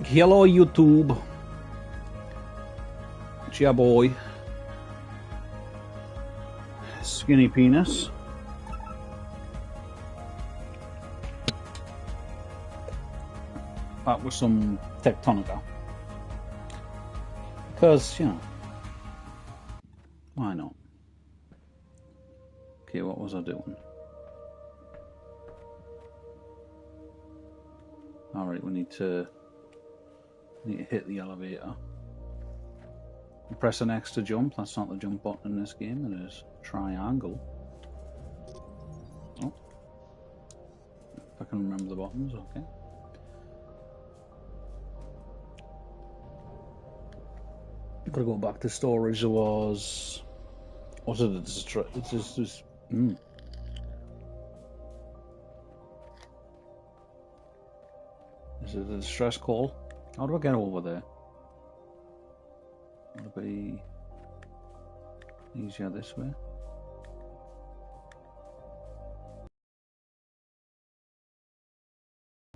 Hello YouTube. It's your boy, Skinny Penis. Back with some Techtonica. Because, you know, why not? Okay, what was I doing? Alright, we need to hit the elevator. Press an X to jump. That's not the jump button in this game. It is triangle. Oh. If I can remember the buttons, okay. Gotta go back to storage. There was... Was it a distress? It's just... Is it a distress call? How do I get over there? Would it be easier this way?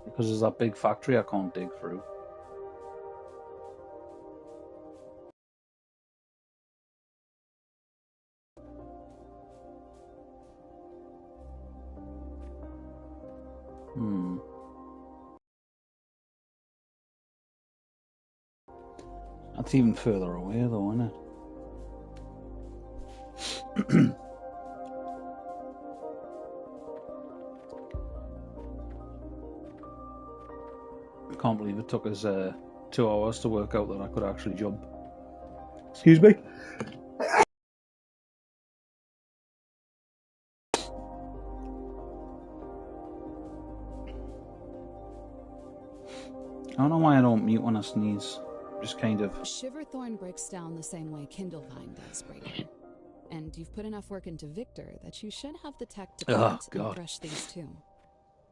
Because there's that big factory I can't dig through. That's even further away though, isn't it? I can't believe it took us 2 hours to work out that I could actually jump. Excuse me? I don't know why I don't mute when I sneeze. Just kind of... Shiverthorn breaks down the same way Kindlevine does, Breaker. And you've put enough work into Victor that you should have the tech to plant and crush these too.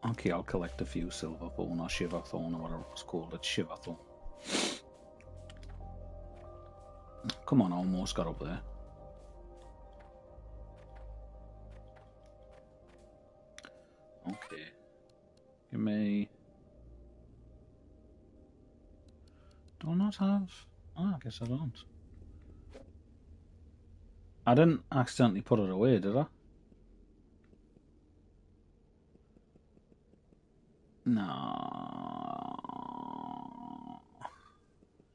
Okay, I'll collect a few Silverthorn or Shiverthorn or whatever it's called. It's Shiverthorn. Come on, I almost got up there. Okay. Give me... Do I not have... Oh, I guess I don't. I didn't accidentally put it away, did I? No.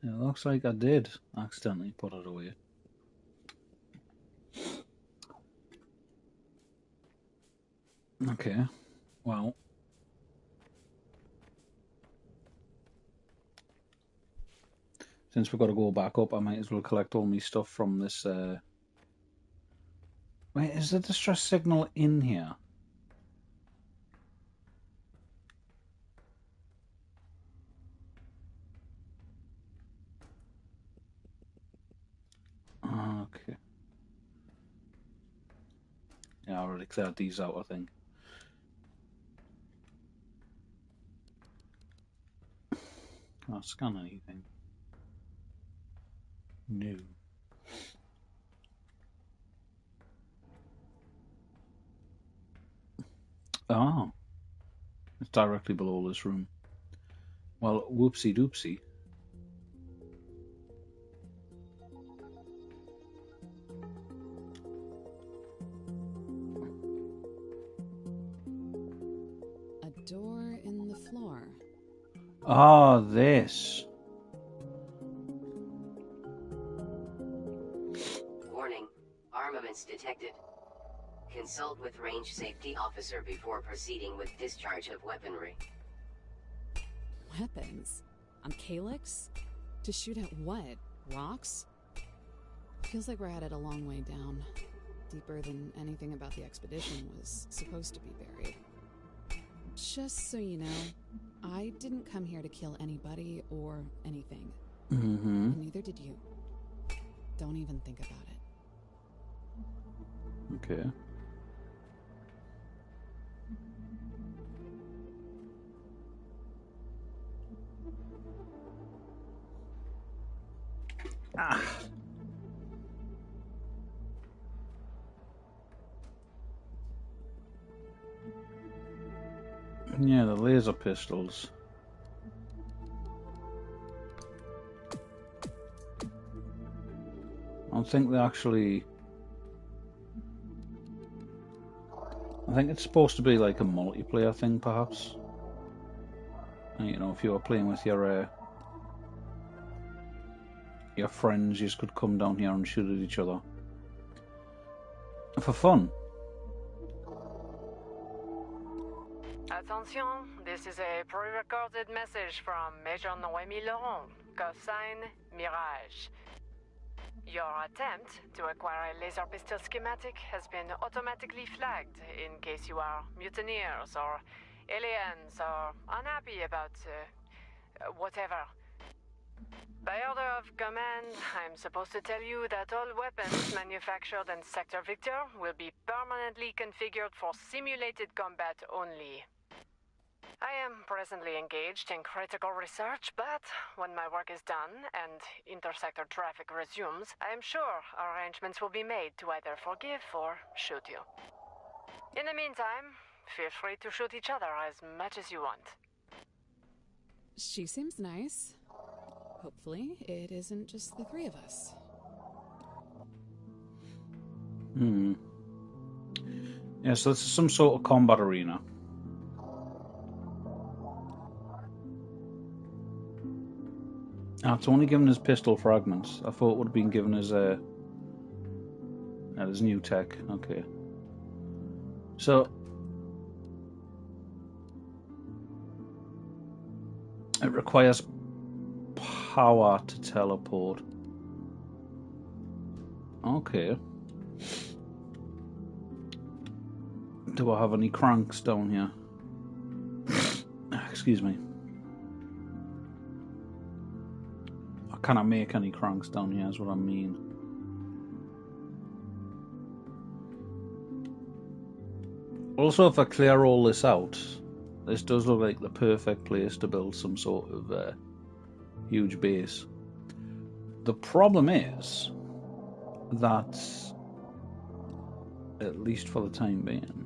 It looks like I did accidentally put it away. Okay. Well. Since we've got to go back up, I might as well collect all my stuff from this... Wait, is the distress signal in here? Okay. Yeah, I already cleared these out, I think. Can't scan anything. No. Oh. It's directly below this room. Well, whoopsie doopsie. A door in the floor. Ah, this. Warning. Armaments detected. Consult with range safety officer before proceeding with discharge of weaponry. Weapons? On Calyx? To shoot at what? Rocks? Feels like we're headed a long way down. Deeper than anything about the expedition was supposed to be buried. Just so you know, I didn't come here to kill anybody or anything. And neither did you. Don't even think about it. Okay. Ah. Yeah, the laser pistols. think they actually... I think it's supposed to be like a multiplayer thing, perhaps. And, you know, if you were playing with your friends, you just could come down here and shoot at each other. For fun. Attention, this is a pre-recorded message from Major Noémie Laurent, cosine Mirage. Your attempt to acquire a laser pistol schematic has been automatically flagged in case you are mutineers or aliens or unhappy about whatever. By order of command, I'm supposed to tell you that all weapons manufactured in Sector Victor will be permanently configured for simulated combat only. I am presently engaged in critical research, but when my work is done and intersector traffic resumes, I am sure arrangements will be made to either forgive or shoot you. In the meantime, feel free to shoot each other as much as you want. She seems nice. Hopefully, it isn't just the three of us. Yeah, so this is some sort of combat arena. It's only given as pistol fragments. I thought it would have been given as a... there's new tech. Okay. So... it requires power to teleport. Okay. Do I have any cranks down here? Excuse me. Can I make any cranks down here is what I mean. Also, if I clear all this out, this does look like the perfect place to build some sort of huge base. The problem is that, at least for the time being,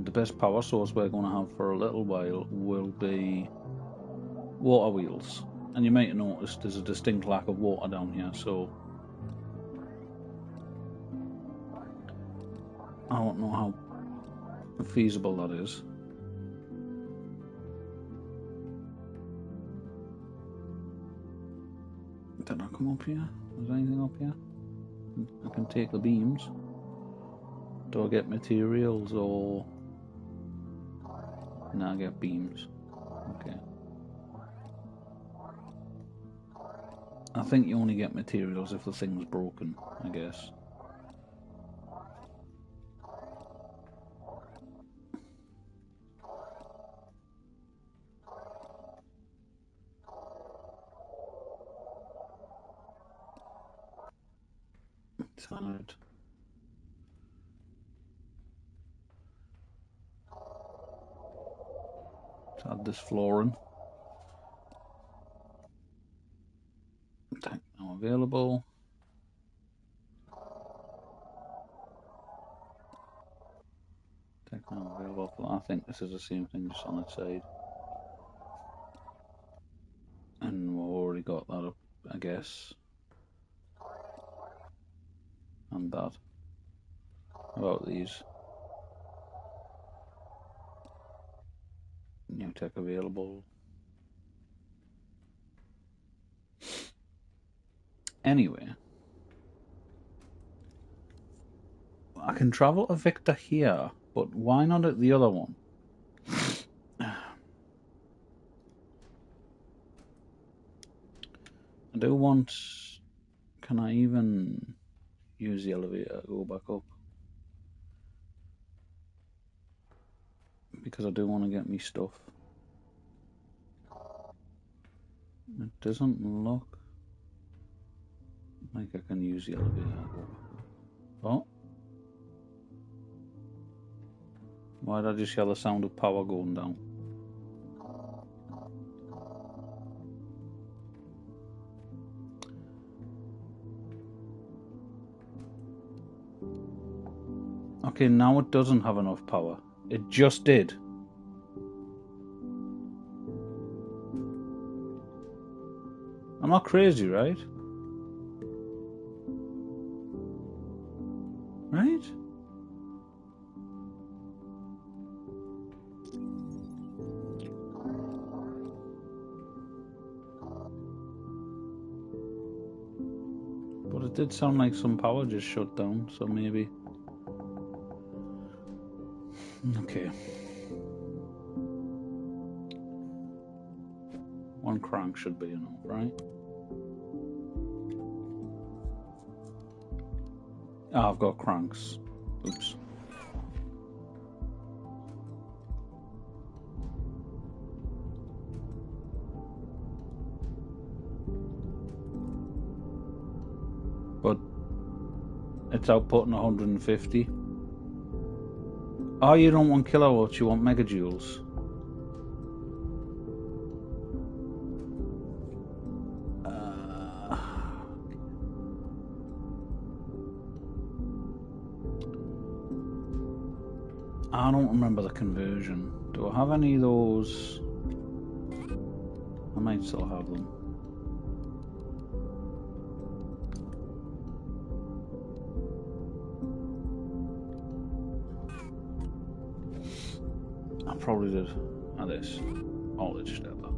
the best power source we're going to have for a little while will be water wheels. And you might have noticed there's a distinct lack of water down here, so I don't know how feasible that is. Did I come up here? Is there anything up here? I can take the beams. Do I get materials or... no, I get beams. Okay. I think you only get materials if the thing's broken, I guess. Tired. Let's add this flooring. Tech now available. Tech now available. I think this is the same thing, just on its side. And we've already got that up, I guess. And that. How about these? New tech available. Anyway, I can travel to Victor here, but why not at the other one? I do want... can I even use the elevator to go back up? Because I do want to get me stuff. It doesn't look like I can use the elevator. Oh. Why did I just hear the sound of power going down? Okay, now it doesn't have enough power. It just did. I'm not crazy, right? Right? But it did sound like some power just shut down, so maybe... Okay. One crank should be enough, right? Ah, I've got cranks. Oops. But it's outputting 150. Oh, you don't want kilowatts, you want megajoules. I don't remember the conversion. Do I have any of those? I might still have them. I probably did. This voltage stepper.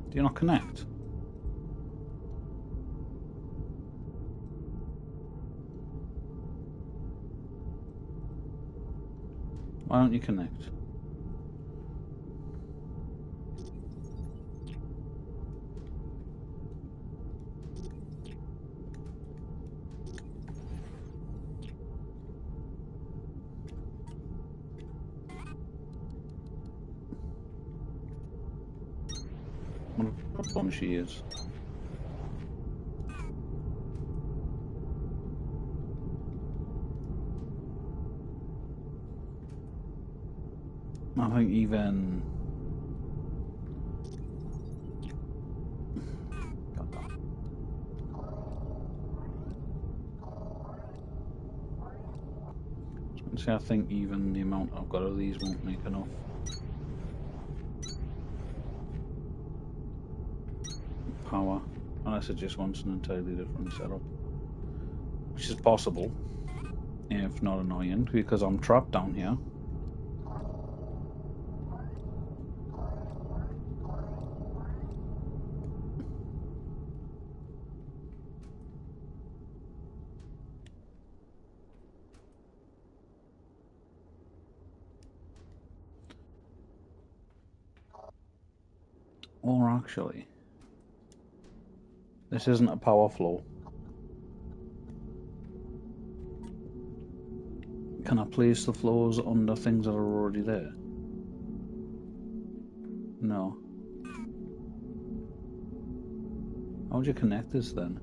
Do you not connect? Why don't you connect? What one she is? I think even... See, I think even the amount I've got of these won't make enough. Power, unless it just wants an entirely different setup. Which is possible, if not annoying, because I'm trapped down here. Or actually, this isn't a power flow. Can I place the flows under things that are already there? No. How would you connect this then?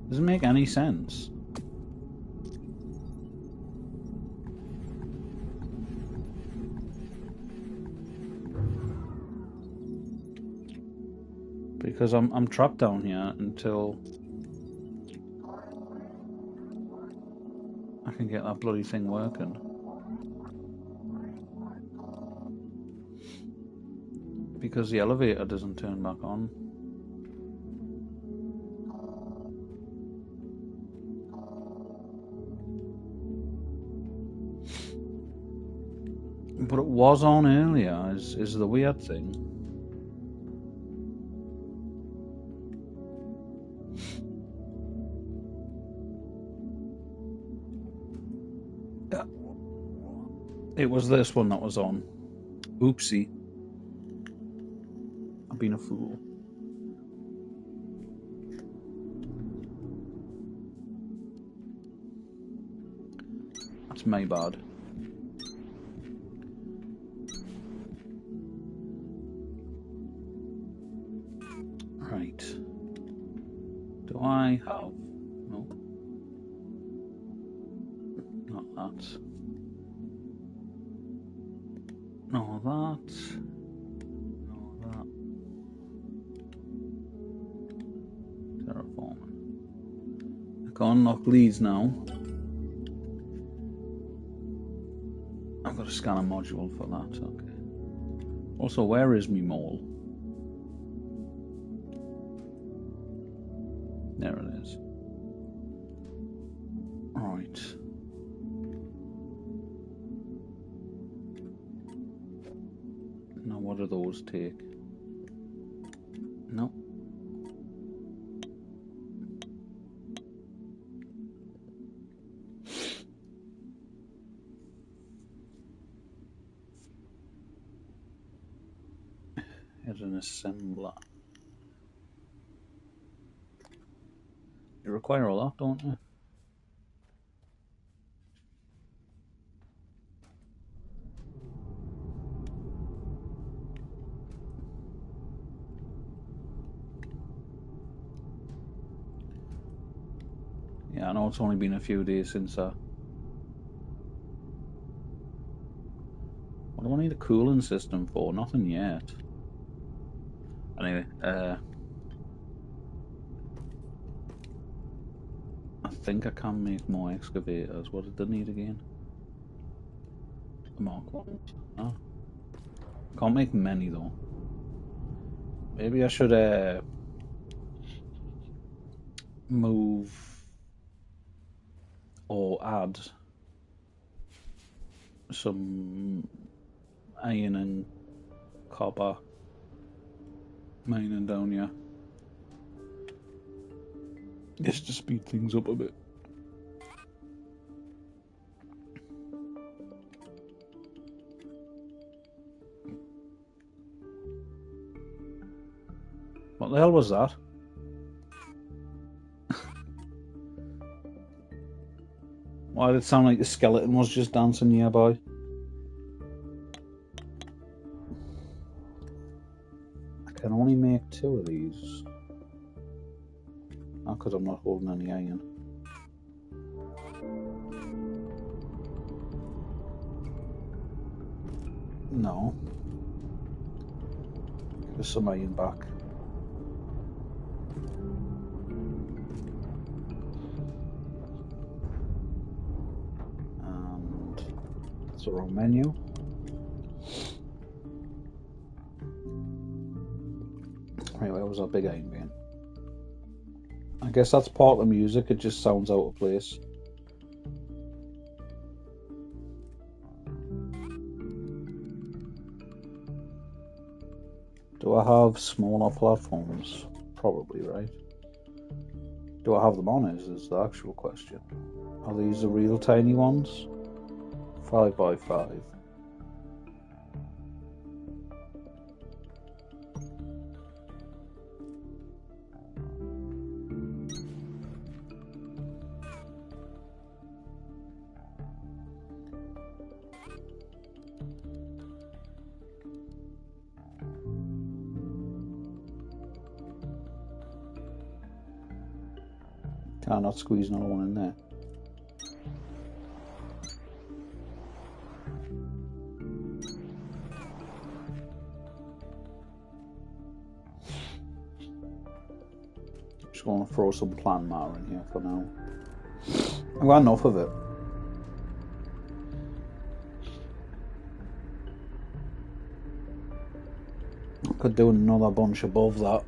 Doesn't make any sense. Because I'm trapped down here until I can get that bloody thing working. Because the elevator doesn't turn back on. But it was on earlier, is the weird thing. It was this one that was on. Oopsie. I've been a fool. That's my bad. Right. Do I have... No. Not that. No, that. No, that. Terraforming. I can unlock leads now. I've got a scanner module for that, okay. Also, where is me mole? There it is. Right. Now, what do those take? No. Here's an assembler. You require a lot, don't you? Yeah, I know it's only been a few days since What do I need a cooling system for? Nothing yet. Anyway, I think I can make more excavators. What did they need again? The Mark ones? Oh. Can't make many though. Maybe I should move or add some iron and copper mining down here. Just to speed things up a bit. What the hell was that? Why did it sound like the skeleton was just dancing nearby? I can only make 2 of these. Not because I'm not holding any iron. No. Give us some iron back. And that's the wrong menu. Right, where was that big iron being? I guess that's part of the music, it just sounds out of place. Do I have smaller platforms? Probably, right? Do I have them on is the actual question. Are these the real tiny ones? 5 by 5. Can I not squeeze another one in there? Just going to throw some plant matter in here for now. I've got enough of it. Could do another bunch above that.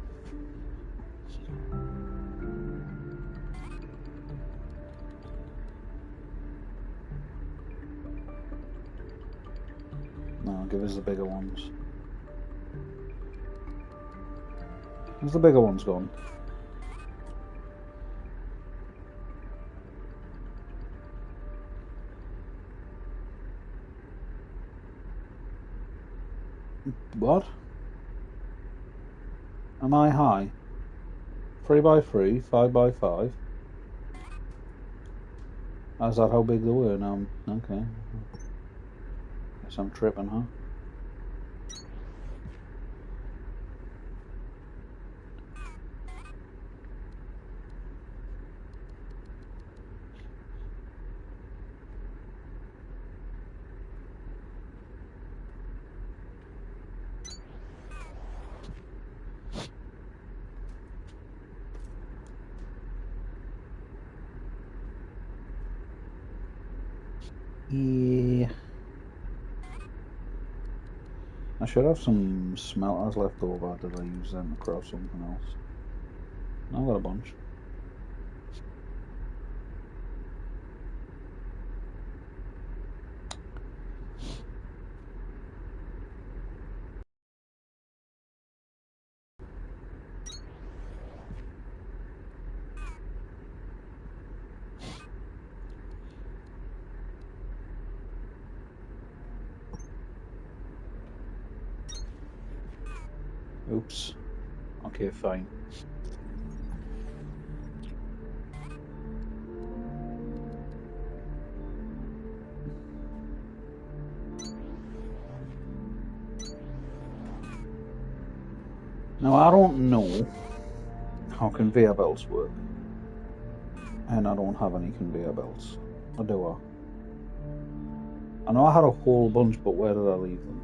No, give us the bigger ones. Where's the bigger ones gone? What? Am I high? 3 by 3, 5 by 5. Is that how big they were? No, okay. Guess I'm tripping, huh? Yeah. I should have some smelters left over. Did I use them to craft something else? No, I got a bunch. Oops. Okay, fine. Now, I don't know how conveyor belts work. And I don't have any conveyor belts. Or do I? I know I had a whole bunch, but where did I leave them?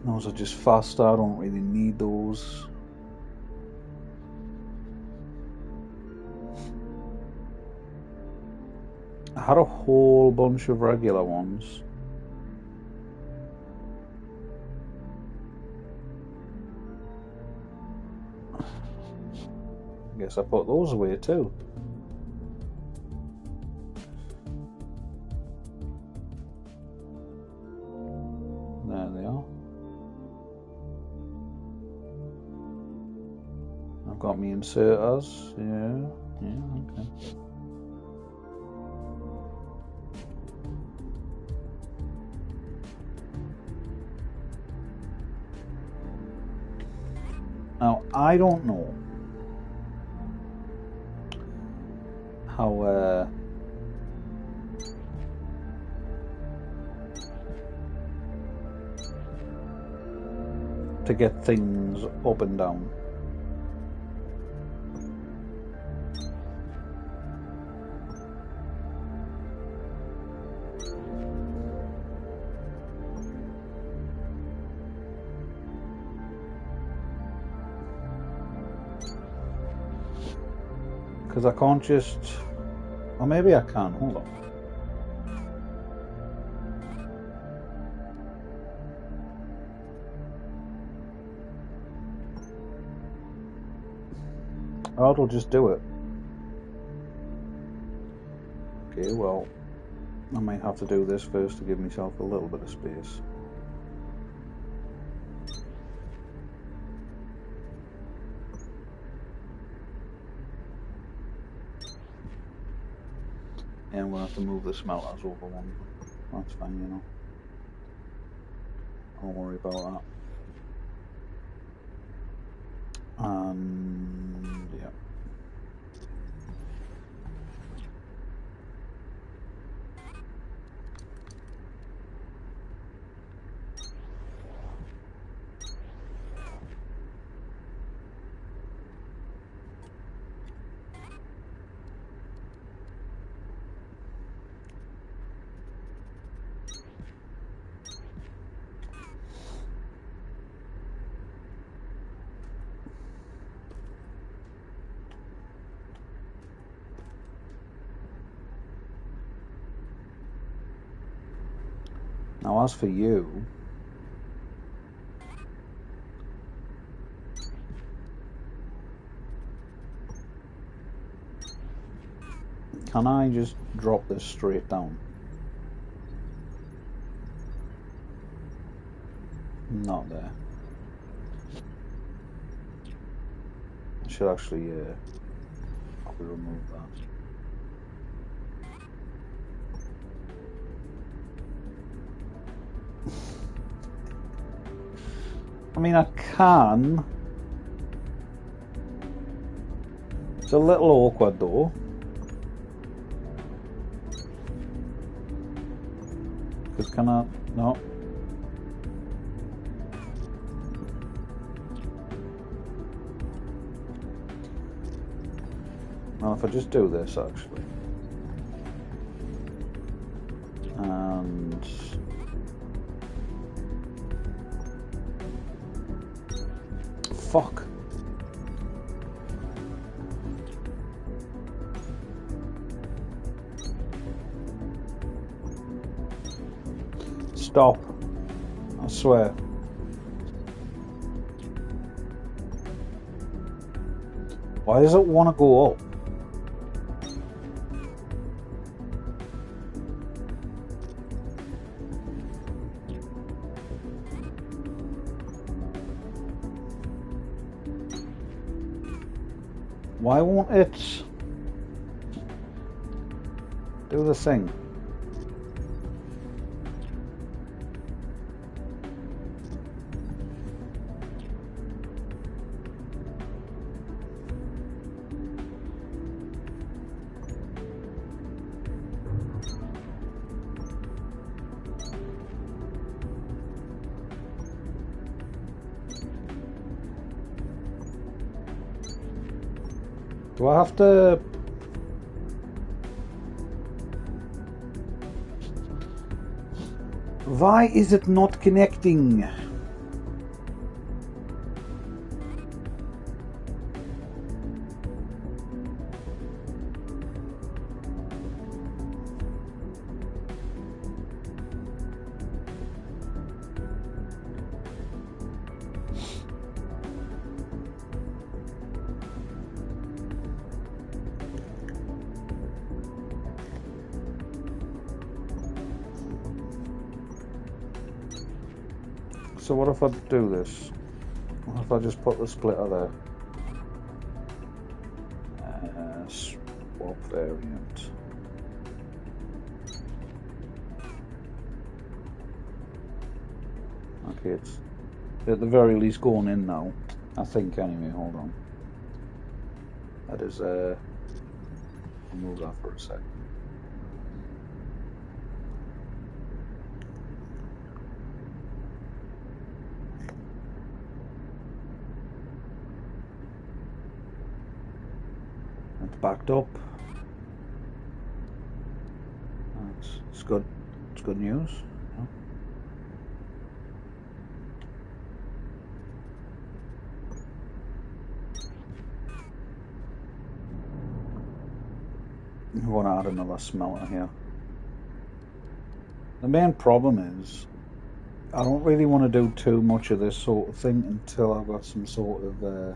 Those are just faster, I don't really need those. I had a whole bunch of regular ones. I guess I put those away too. There they are. I've got me inserters. Yeah, okay. Now, I don't know how to get things up and down. Because I can't just... Or maybe I can, hold on. Oh, it'll just do it. Okay, well, I might have to do this first to give myself a little bit of space. Yeah, I'm going to have to move the smelters over one. That's fine, you know. Don't worry about that. And yeah. Now, as for you, can I just drop this straight down? Not there. I should actually probably remove that. I mean, I can. It's a little awkward though. Because can I? No. Well, if I just do this actually. And fuck. stop. I swear. Why does it want to go up? Why won't it do the thing? Do I have to... Why is it not connecting? So what if I do this? What if I just put the splitter there? Swap variant. Okay, it's at the very least going in now. I think anyway, hold on. That is I'll move that for a second. It's backed up. It's good. It's good news. Yeah. I want to add another smelter here. The main problem is I don't really want to do too much of this sort of thing until I've got some sort of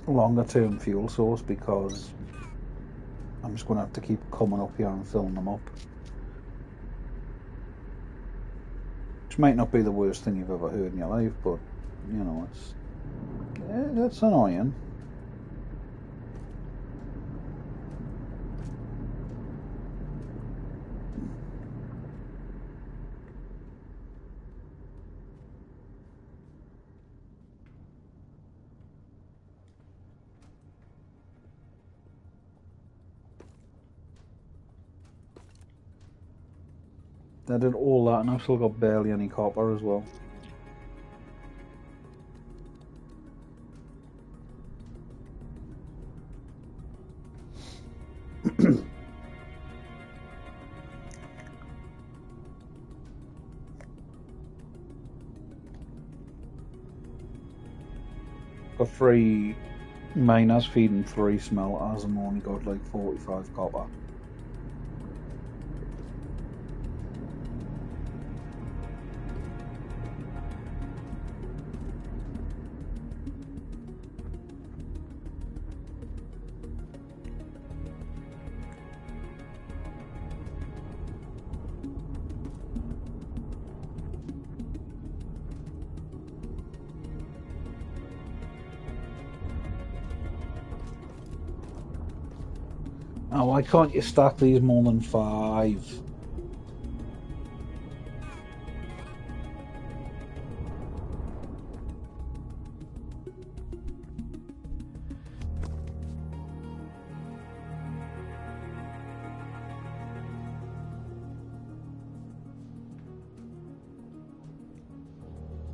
longer term fuel source, because I'm just going to have to keep coming up here and filling them up. Which might not be the worst thing you've ever heard in your life, but you know, it's annoying. I did all that and I've still got barely any copper as well. Got 3 miners feeding 3 smelters and only got like 45 copper. Oh, why can't you stack these more than 5?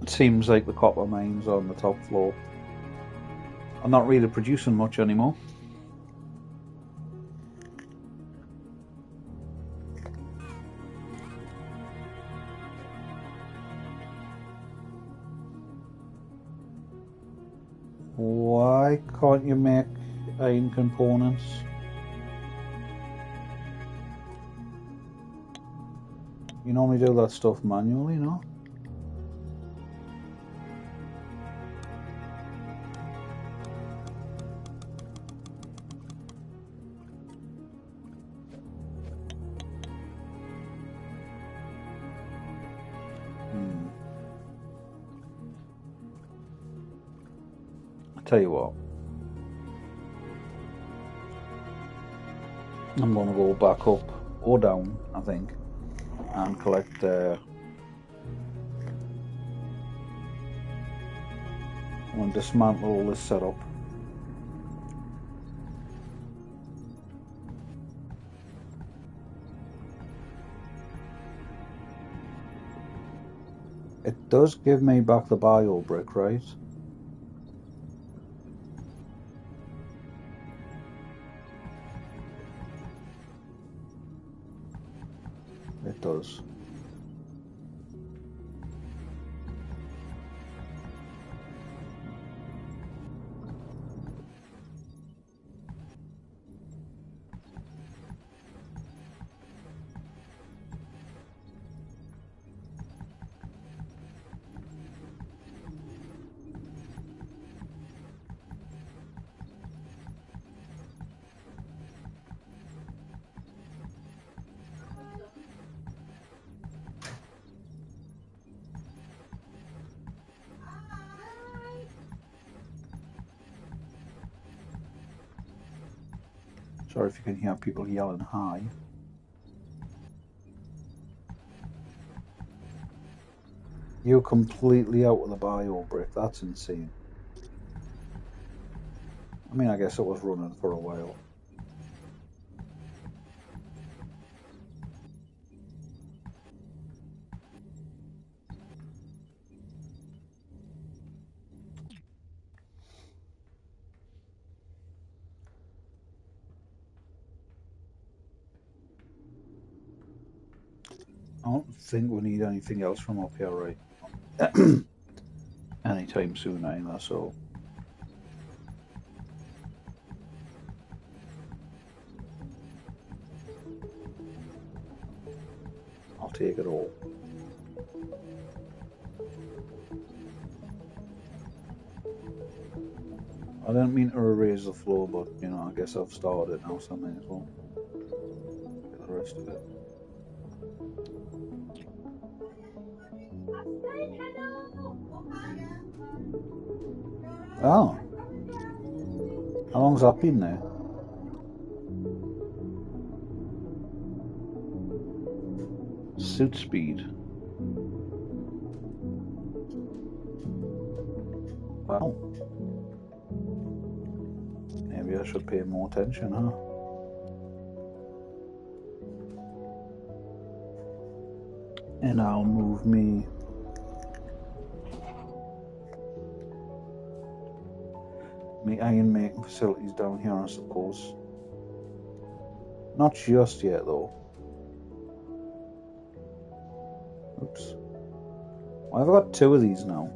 It seems like the copper mines on the top floor are not really producing much anymore. Why can't you make iron components? You normally do that stuff manually, no? I tell you what. I'm going to go back up or down, I think, and collect I'm going to dismantle all this setup. It does give me back the bio brick, right? It does. Sorry if you can hear people yelling hi. You're completely out of the bio brick. That's insane. I mean, I guess it was running for a while. I don't think we need anything else from up here right anytime soon either, so I'll take it all. I didn't mean to erase the floor, but you know, I guess I've started it now, so I may as well get the rest of it. Oh, how long's that been there? Suit speed. Wow. Maybe I should pay more attention, huh? And I'll move me iron making facilities down here, I suppose. Not just yet, though. Oops. Why have I got two of these now?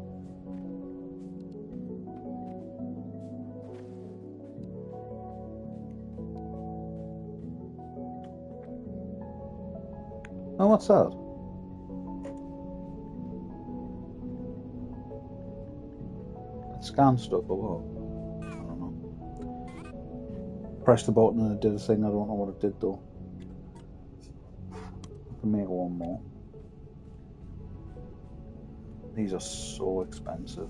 Oh, what's that? Scan stuff or what? I don't know. Pressed the button and it did a thing. I don't know what it did though. I can make one more. These are so expensive.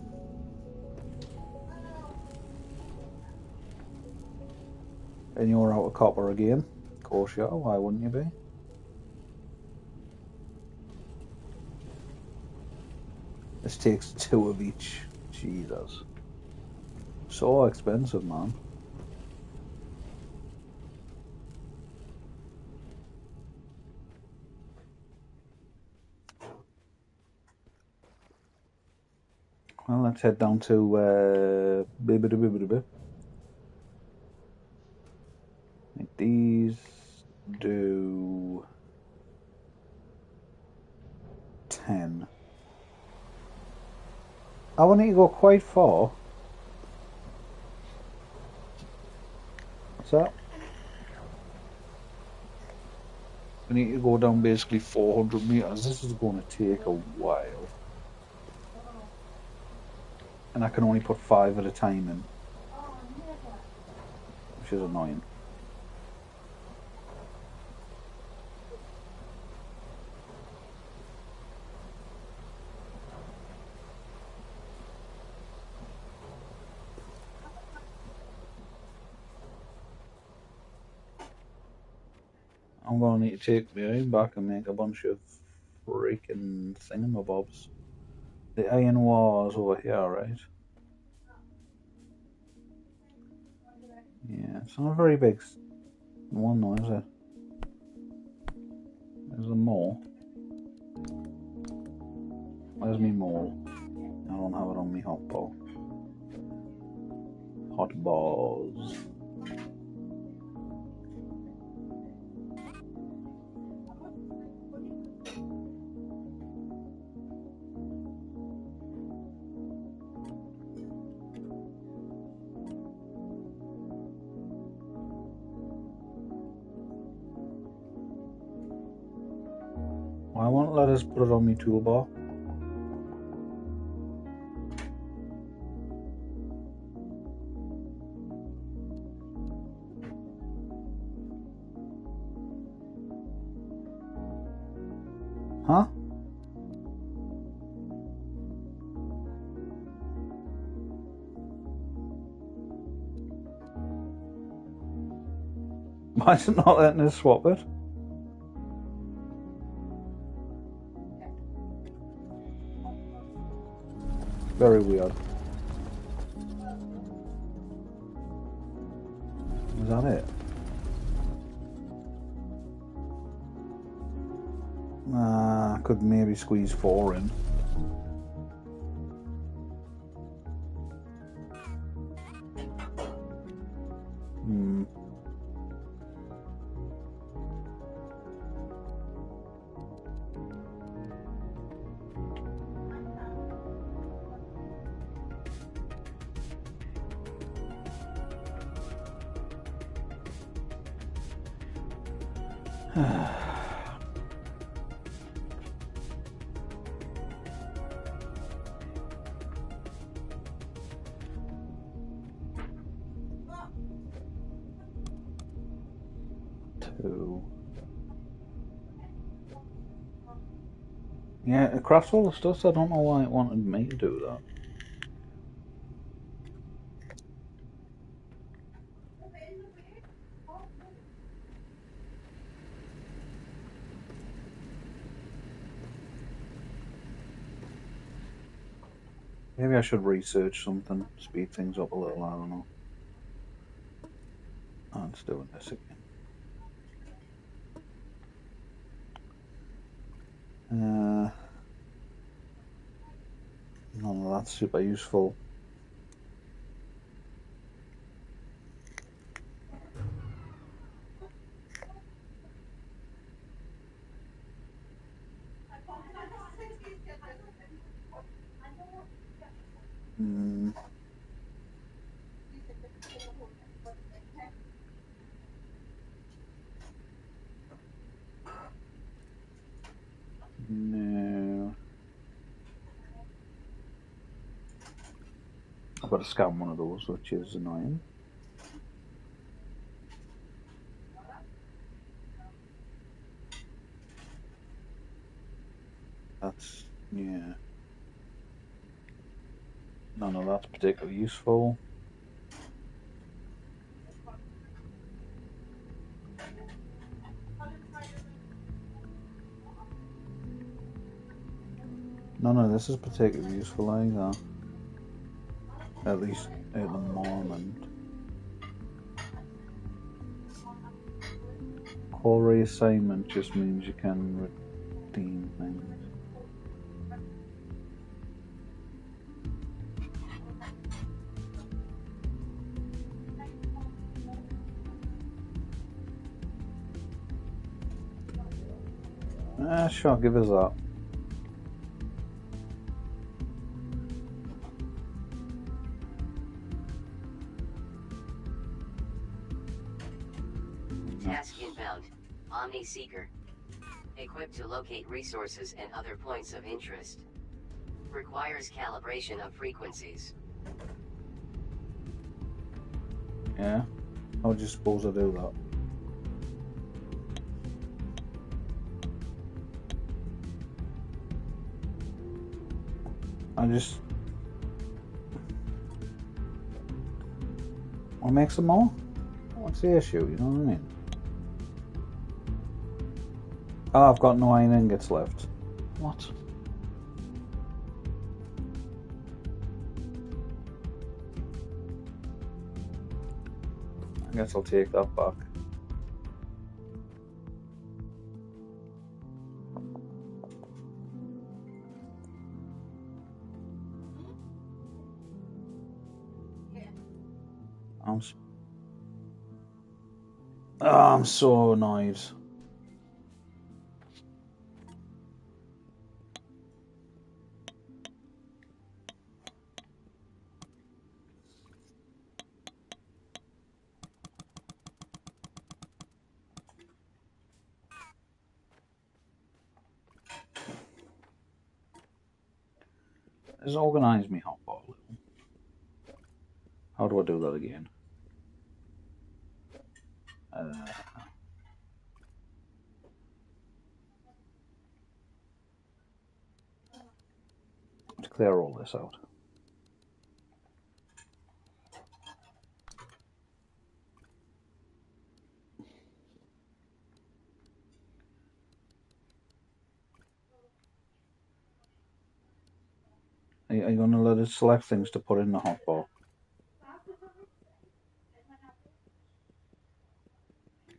And you're out of copper again? Of course you are. Why wouldn't you be? This takes two of each. Jesus. So expensive, man. Well, let's head down to like these do 10. I want to go quite far. What's that? need to go down basically 400 meters. This is going to take a while. And I can only put 5 at a time in, which is annoying. I'm going to need to take my iron back and make a bunch of freaking thingamabobs. The iron war's over here, right? Yeah, it's not a very big one though, is it? There's a mole. Where's me mole? I don't have it on me hot ball. Hot balls. Why won't let us put it on me toolbar? Huh? Why is it not letting us swap it? Very weird. Is that it? I could maybe squeeze 4 in. Yeah, it crafts all the stuff, so I don't know why it wanted me to do that. Maybe I should research something, speed things up a little, I don't know. Oh, it's doing this again. None of that's super useful. No. I've got to scan one of those, which is annoying. That's, yeah. None of that's particularly useful. None of this is particularly useful either. At least at the moment. Core reassignment just means you can redeem things. Sure, give us that. Task inbound. Omni Seeker. Equipped to locate resources and other points of interest. Requires calibration of frequencies. Yeah? How would you suppose I do that? I just... I'll make some more? What's the issue, you know what I mean? Oh, I've got no iron ingots left. What? I guess I'll take that back. I'm so annoyed. Just organise me hotbar. How do I do that again? To clear all this out. Are you going to let it select things to put in the hotbar?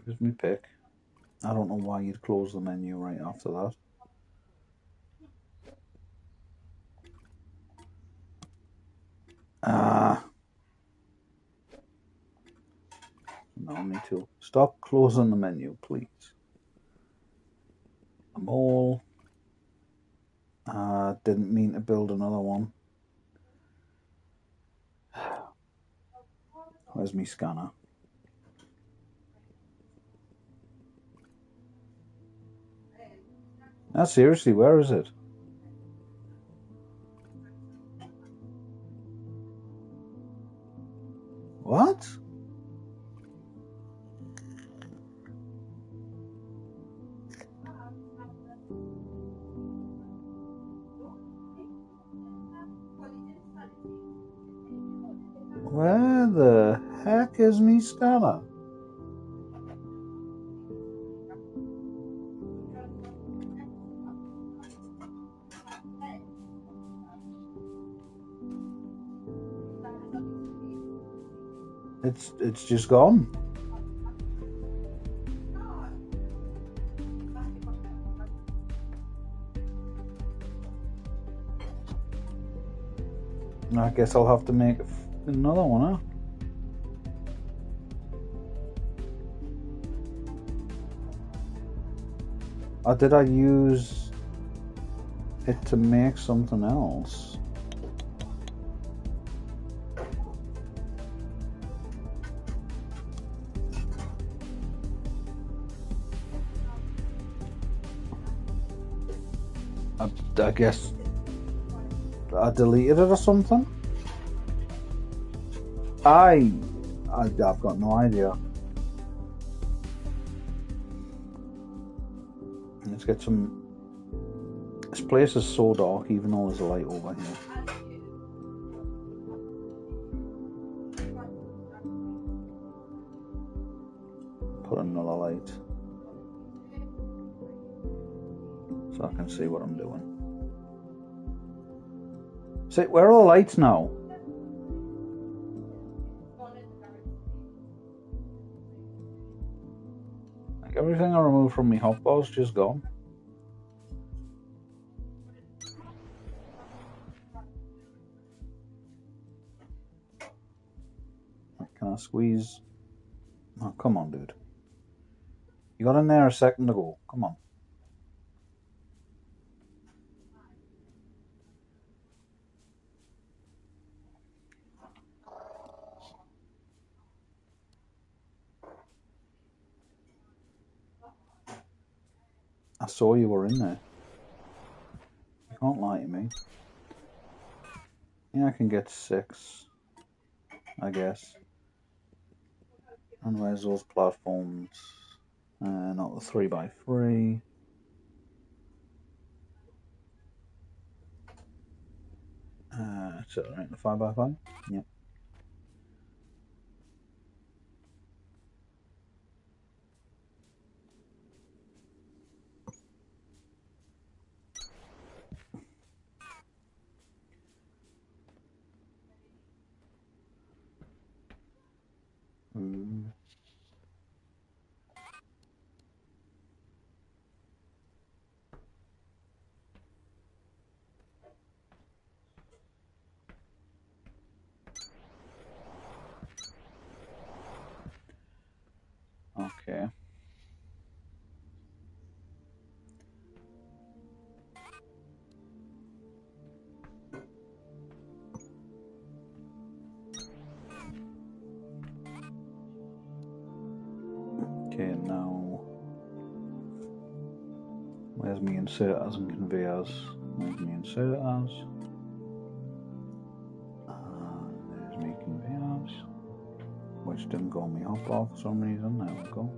Here's me pick. I don't know why you'd close the menu right after that. No, me too. Stop closing the menu, please. I'm all... didn't mean to build another one. Where's me scanner? Seriously, where is it? What? Where the heck is me scanner? It's just gone. I guess I'll have to make another one, huh? Or did I use it to make something else? I guess I deleted it or something? I've got no idea. Let's get some... This place is so dark even though there's a light over here. Put another light so I can see what I'm doing. See, where are the lights now? Like everything I removed from my hotbar's just gone. Can I squeeze? Oh, come on, dude. You got in there a second ago. Come on. I saw you were in there. You can't lie to me. Yeah, I can get 6, I guess. And where's those platforms? Not the 3x3. So right, the 5x5? Yep. Okay. Okay, now where's me inserters and conveyors? Where's me inserters? There's me conveyors. Which didn't go on me hop bar for some reason. There we go.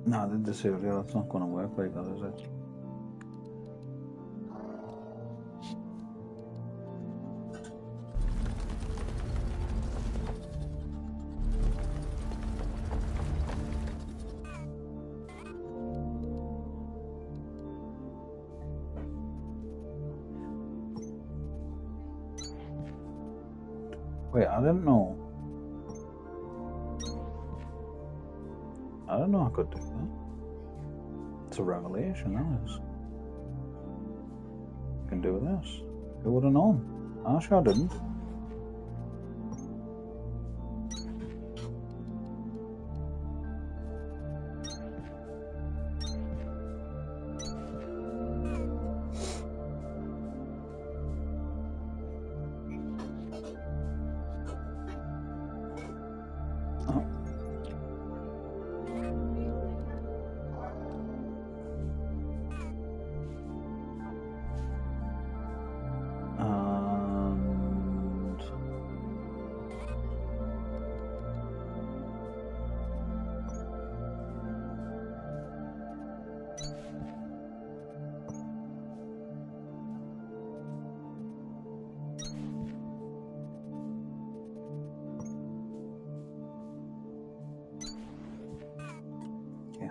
No, I did this earlier. That's not going to work like that, is it? Wait, I didn't know. I didn't know I could do that. It's a revelation, that is. I can do this. Who would have known? I sure didn't.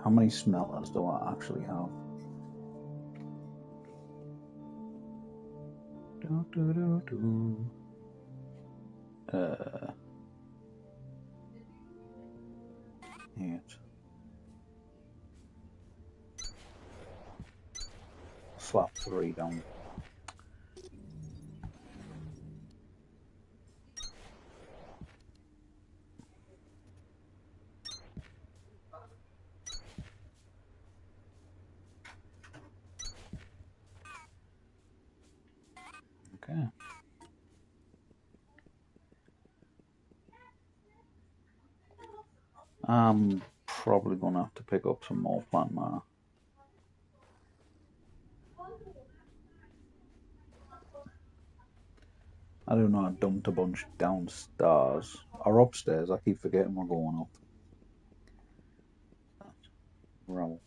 How many smelters do I actually have? Eight. Slap 3 down. Okay. I'm probably going to have to pick up some more plant matter. I don't know, I dumped a bunch downstairs. Or upstairs, I keep forgetting we're going up. Roll.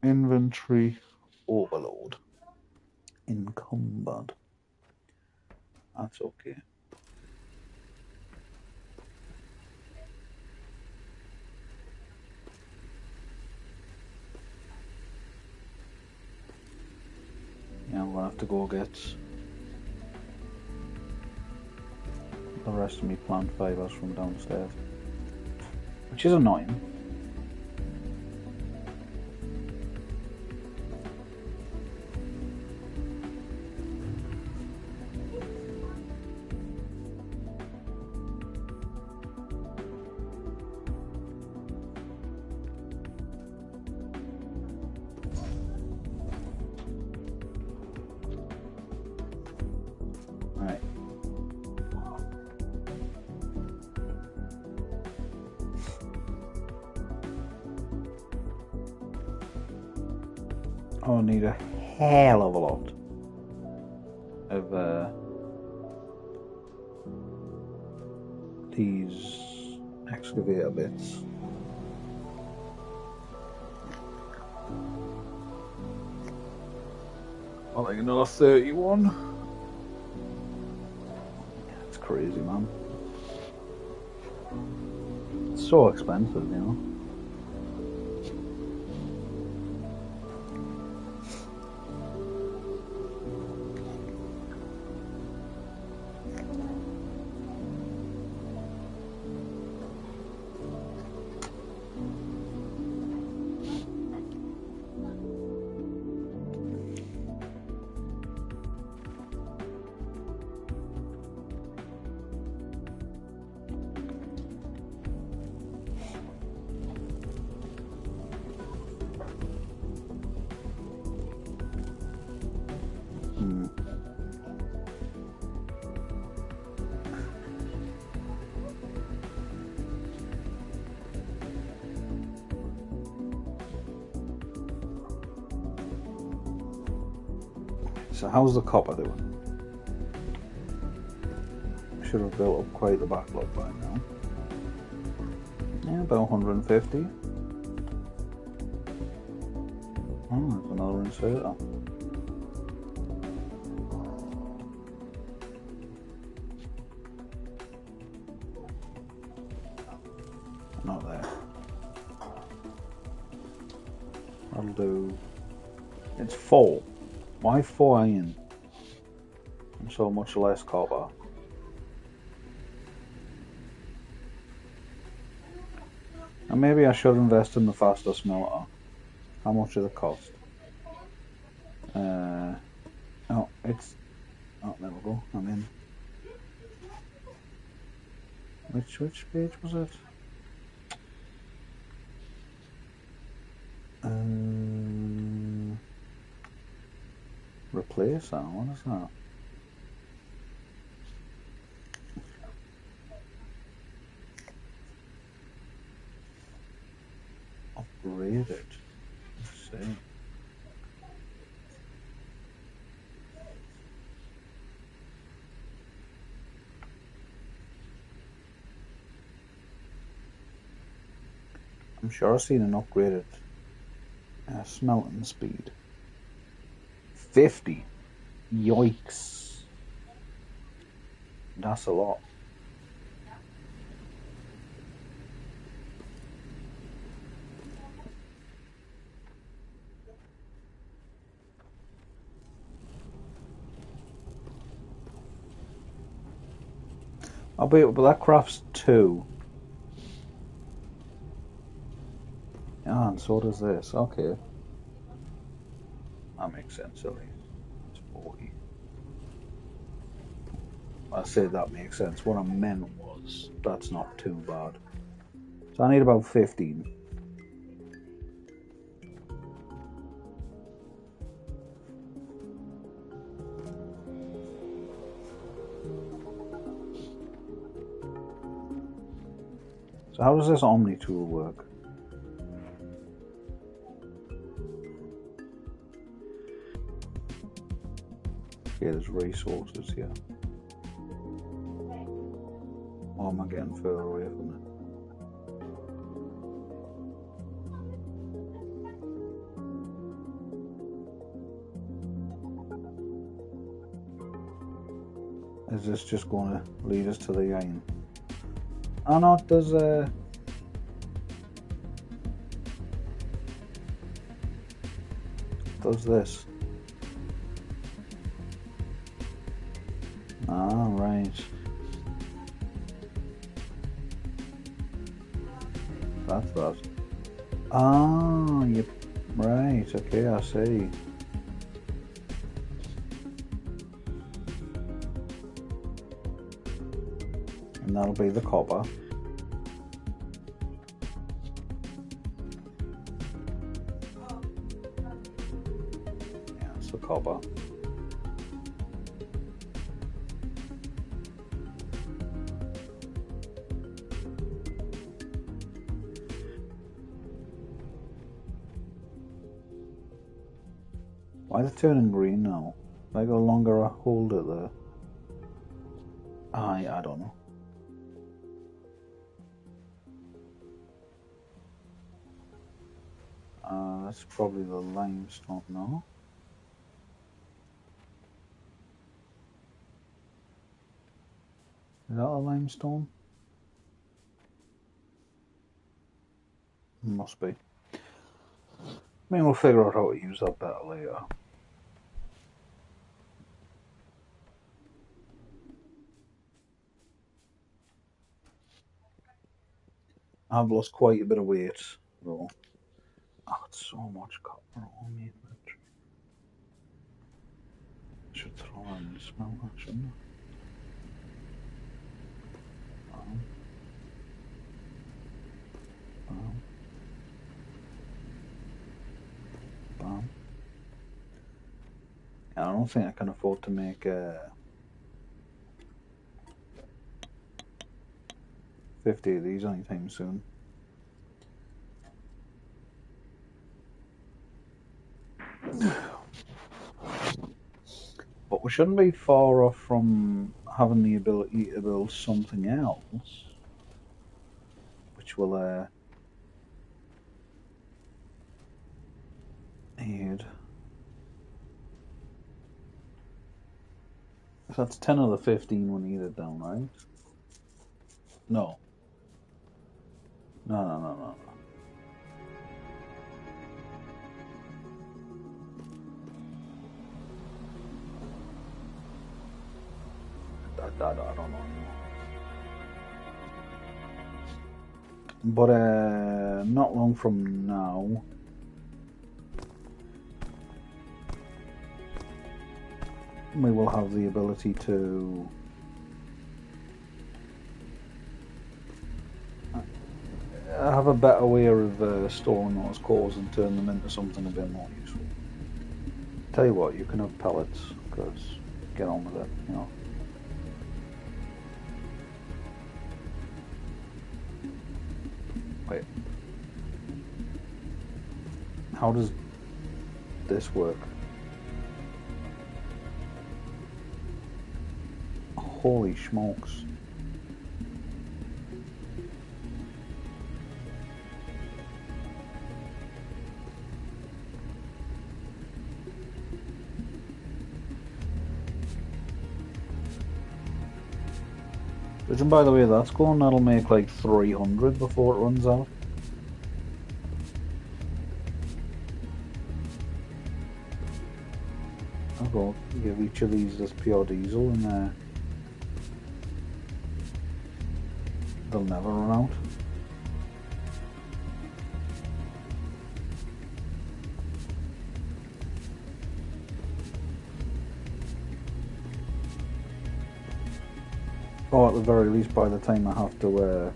Inventory overload. Encumbered. That's okay. Yeah, I'm gonna have to go get the rest of me plant fibers from downstairs, which is annoying. I'll need a hell of a lot of these excavator bits. I think another 31. It's crazy, man. It's so expensive, you know. So how's the copper doing? Should have built up quite the backlog by now. Yeah, about 150. Oh, there's another inserter. Not there. That'll do. It's 4. Why 4 iron and so much less copper? And maybe I should invest in the faster smelter. How much does it cost? Oh, it's... Oh, there we go. I'm in. Which page was it? Replace that? What is that? Upgrade it. Let's see. I'm sure I've seen an upgraded smelting speed. 50. Yikes. That's a lot. I'll be, but that crafts 2. Ah, and so does this. Okay. That makes sense, at least. It's 40. I said that makes sense. What I meant was, that's not too bad. So I need about 15. So how does this Omni tool work? Okay, there's resources here. Or am I getting further away from it? Is this just going to lead us to the iron? Oh no, it does this. Ah, right. That's that. Ah, yep. Right, okay, I see. And that'll be the copper. Yeah, it's the copper. Why is it turning green now? Have I got longer I hold it there? I don't know. That's probably the limestone, no? Is that a limestone? Must be. I mean, we'll figure out how to use that better later. I've lost quite a bit of weight, though. Oh, it's so much copper on me. I should throw that in the smelter, shouldn't I? Bam. Bam. I don't think I can afford to make 50 of these anytime soon. But we shouldn't be far off from having the ability to build something else, which will aid. So that's 10 of the 15 we needed down, right? No. No. I don't know. But not long from now, we will have the ability to have a better way of storing those cores and turn them into something a bit more useful. Tell you what, you can have pellets, because get on with it, you know. Wait. How does this work? Holy smokes. And by the way that's going, that'll make like 300 before it runs out. I'll go give each of these this pure diesel and they'll never run out. Or at the very least, by the time I have to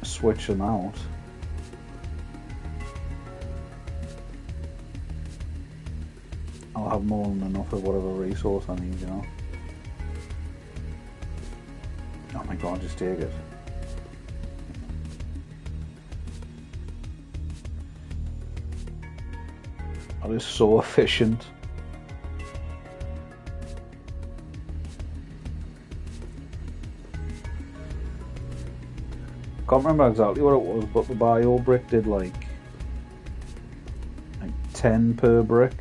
switch them out, I'll have more than enough of whatever resource I need, you know. Oh my god, just take it. That is so efficient. Can't remember exactly what it was, but the bio brick did like 10 per brick.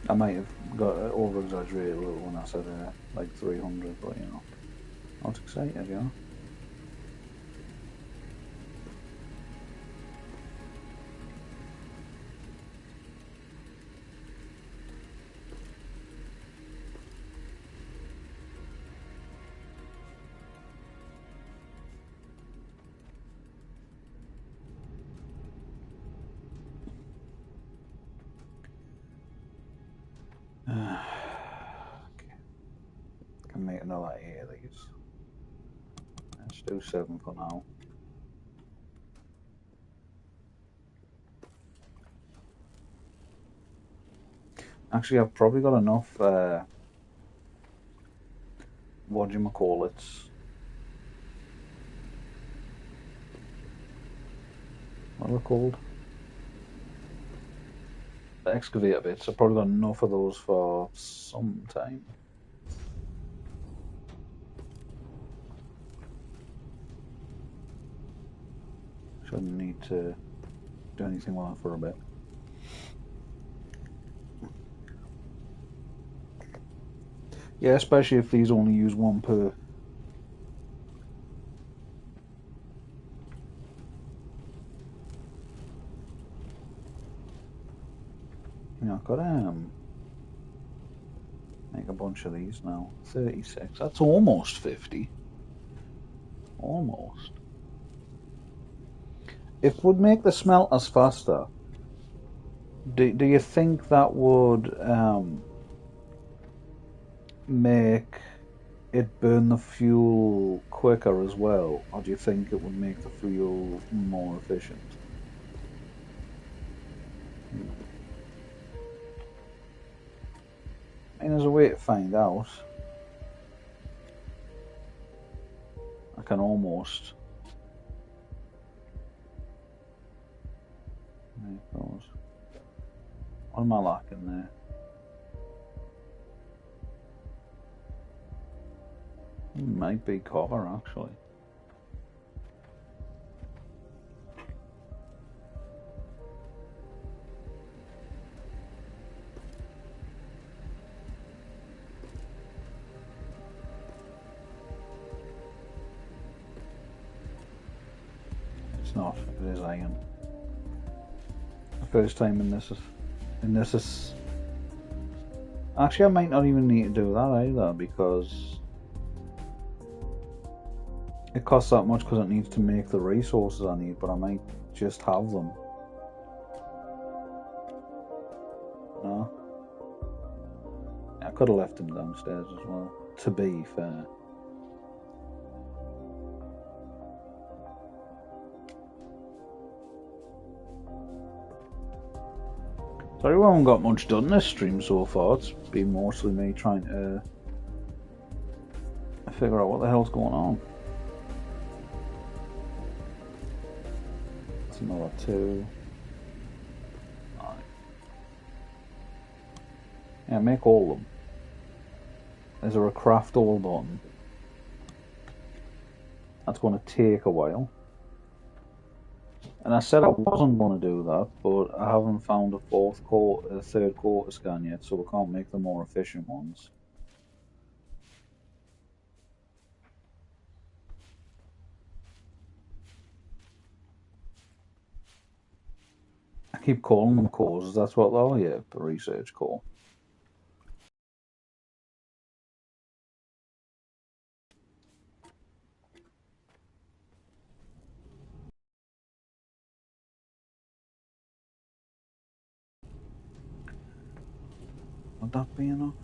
I might have got over exaggerated a little when I said like 300, but you know, I was excited, you know. Can make another 8 of these. Let's do 7 for now. Actually, I've probably got enough whatchamacallits What are they called? The excavator bits. I've probably got enough of those for some time. Shouldn't need to do anything with that for a bit. Yeah, especially if these only use one per. Yeah, I've got make a bunch of these now. 36. That's almost 50. Almost. If would make the smelters faster, do you think that would make it burn the fuel quicker as well, or do you think it would make the fuel more efficient? I mean, there's a way to find out. I can almost. There it goes. What am I lacking there? Might be copper, actually. It's not. It is iron. The first time in this is. Actually, I might not even need to do that either because it costs that much because it needs to make the resources I need, but I might just have them. No? I could have left them downstairs as well, to be fair. Sorry, we haven't got much done this stream so far. It's been mostly me trying to figure out what the hell's going on. That's another 2. Right. Yeah, make all of them. Is there a craft all button? That's going to take a while. And I said I wasn't going to do that, but I haven't found a third quarter scan yet, so we can't make the more efficient ones. I keep calling them cores, that's what they are, yeah, the research core. Would that be enough?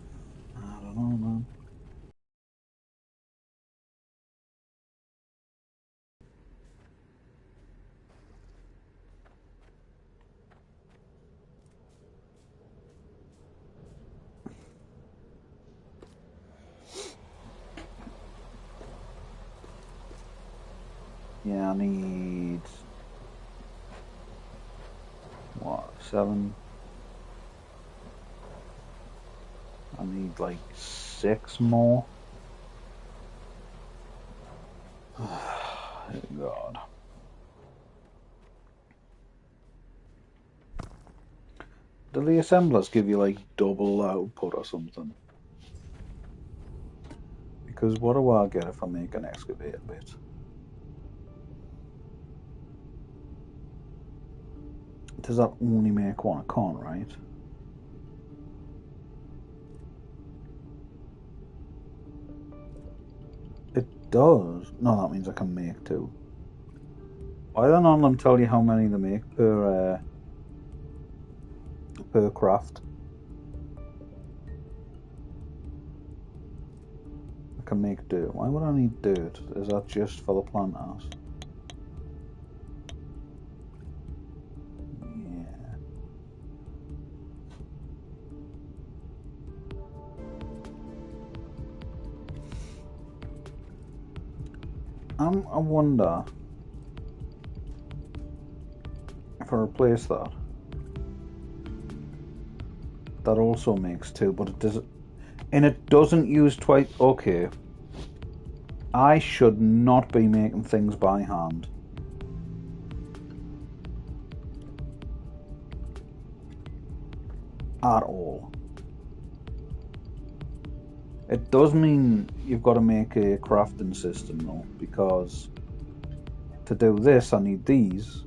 I don't know, man. Yeah, I need... what, 7? I need like 6 more. Oh, God. Do the assemblers give you like double output or something? Because what do I get if I make an excavator bit? Does that only make one? It can't, right? It does. No, that means I can make 2. Why don't none of them tell you how many they make per craft? I can make dirt. Why would I need dirt? Is that just for the plant house? Yeah. I wonder. if I replace that, that also makes 2, but it doesn't, and it doesn't use twice. Okay, I should not be making things by hand. At all. It does mean you've got to make a crafting system though, because to do this I need these,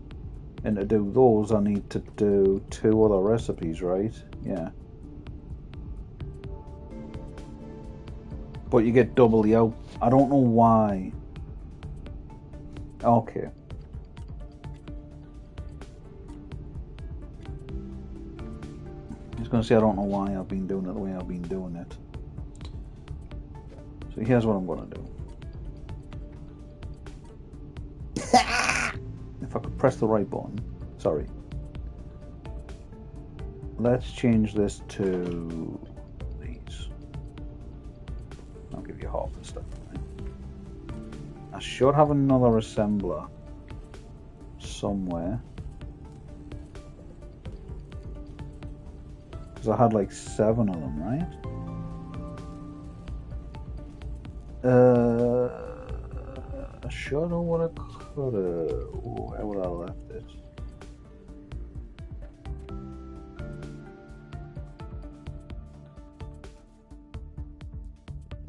and to do those I need to do 2 other recipes, right? Yeah. But you get double the out. I don't know why. Okay. I was going to say I don't know why I've been doing it the way I've been doing it. So here's what I'm going to do. If I could press the right button. Sorry. Let's change this to these. I'll give you half and stuff. I should have another assembler somewhere. Because I had like 7 of them, right? I sure know what I could have. Where would I have left it?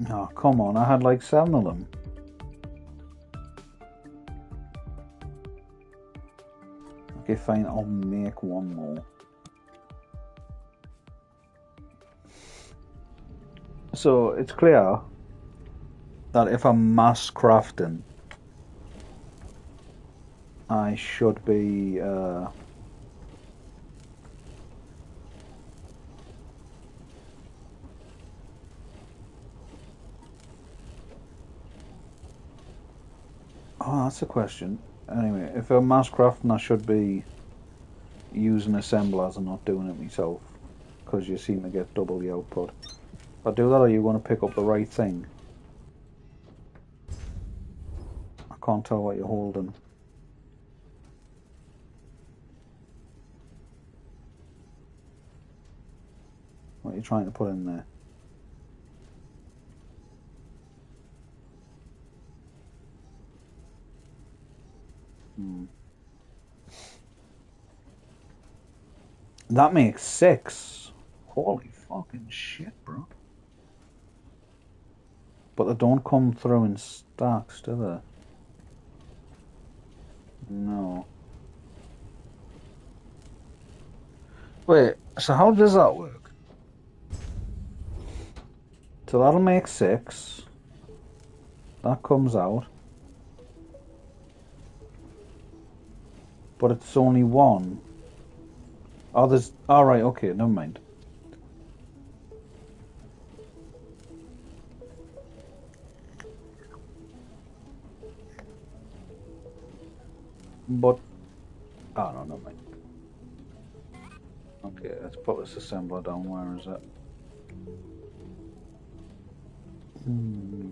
Oh, come on, I had like 7 of them. Okay, fine, I'll make 1 more. So, it's clear that if I'm mass crafting, I should be oh, that's a question. Anyway, if I'm mass crafting, I should be using assemblers and not doing it myself, because you seem to get double the output. If I do that, are you going to pick up the right thing? I can't tell what you're holding. What are you trying to put in there? That makes 6. Holy fucking shit, bro. But they don't come through in stacks, do they? No. Wait, so how does that work? So that'll make 6. That comes out. But it's only 1. Oh, there's... Alright, okay, never mind. But... Oh, no, never mind. Okay, let's put this assembler down. Where is it? You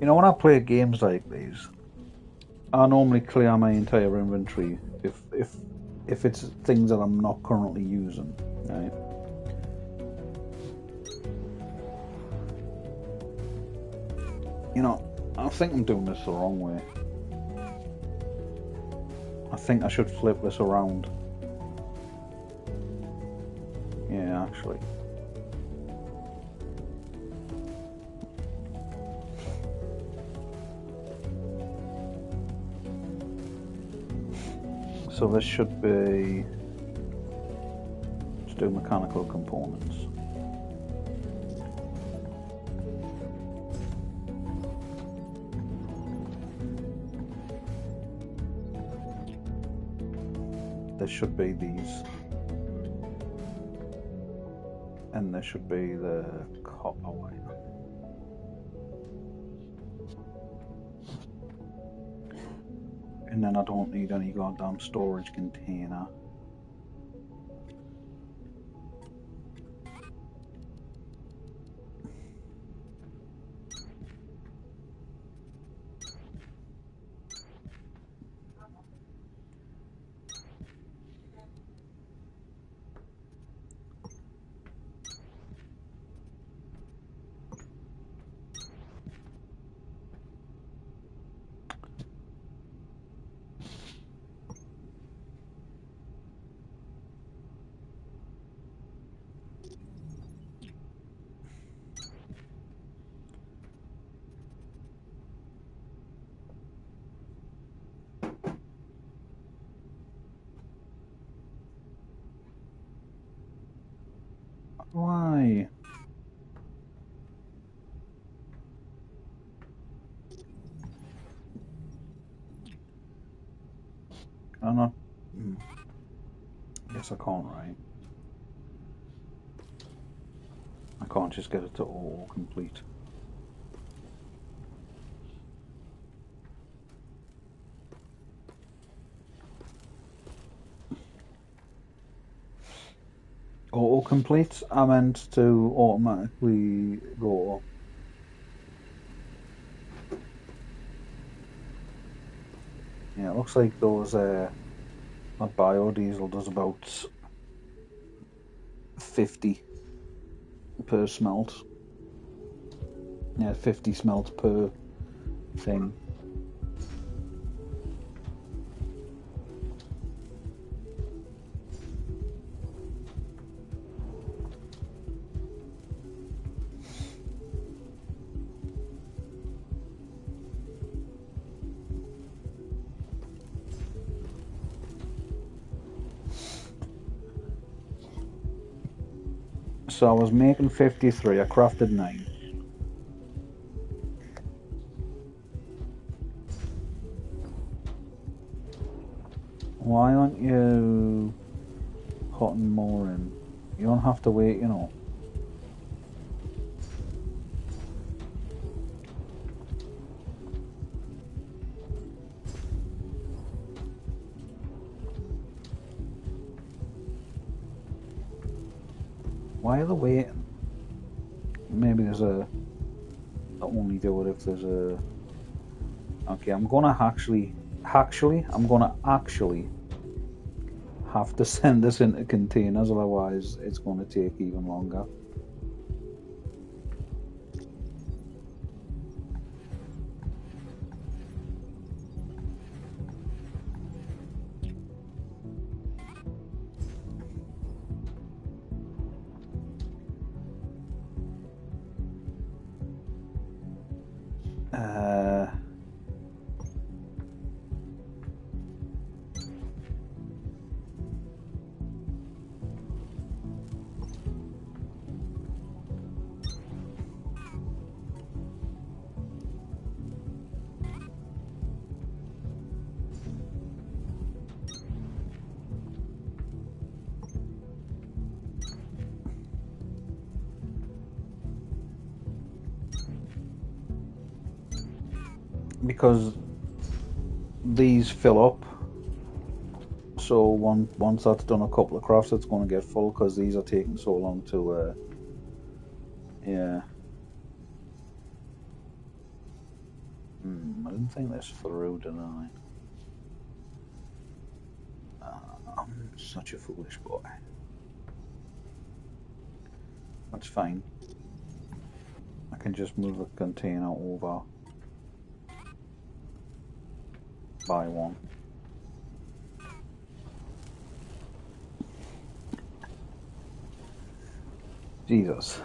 know, when I play games like these, I normally clear my entire inventory if it's things that I'm not currently using, right? You know, I think I'm doing this the wrong way. I think I should flip this around. Yeah, actually. So this should be... Let's do mechanical components. There should be these. And there should be the copper wire. And then I don't need any goddamn storage container. Yay! I'm not... Guess I can't, right? I can't just get it to auto-complete. Auto-complete? I meant to automatically go. Yeah, it looks like those, that biodiesel does about 50 per smelt. Yeah, 50 smelts per thing. So I was making 53, I crafted 9. Why aren't you putting more in? You don't have to wait, you know. Why are they waiting? Maybe there's a... I only do it if there's a... Okay, I'm gonna actually have to send this into containers, otherwise it's gonna take even longer. Because these fill up, so once that's done a couple of crafts, it's going to get full because these are taking so long to yeah. I didn't think this through, did I? I'm such a foolish boy. That's fine. I can just move the container over by one. Jesus.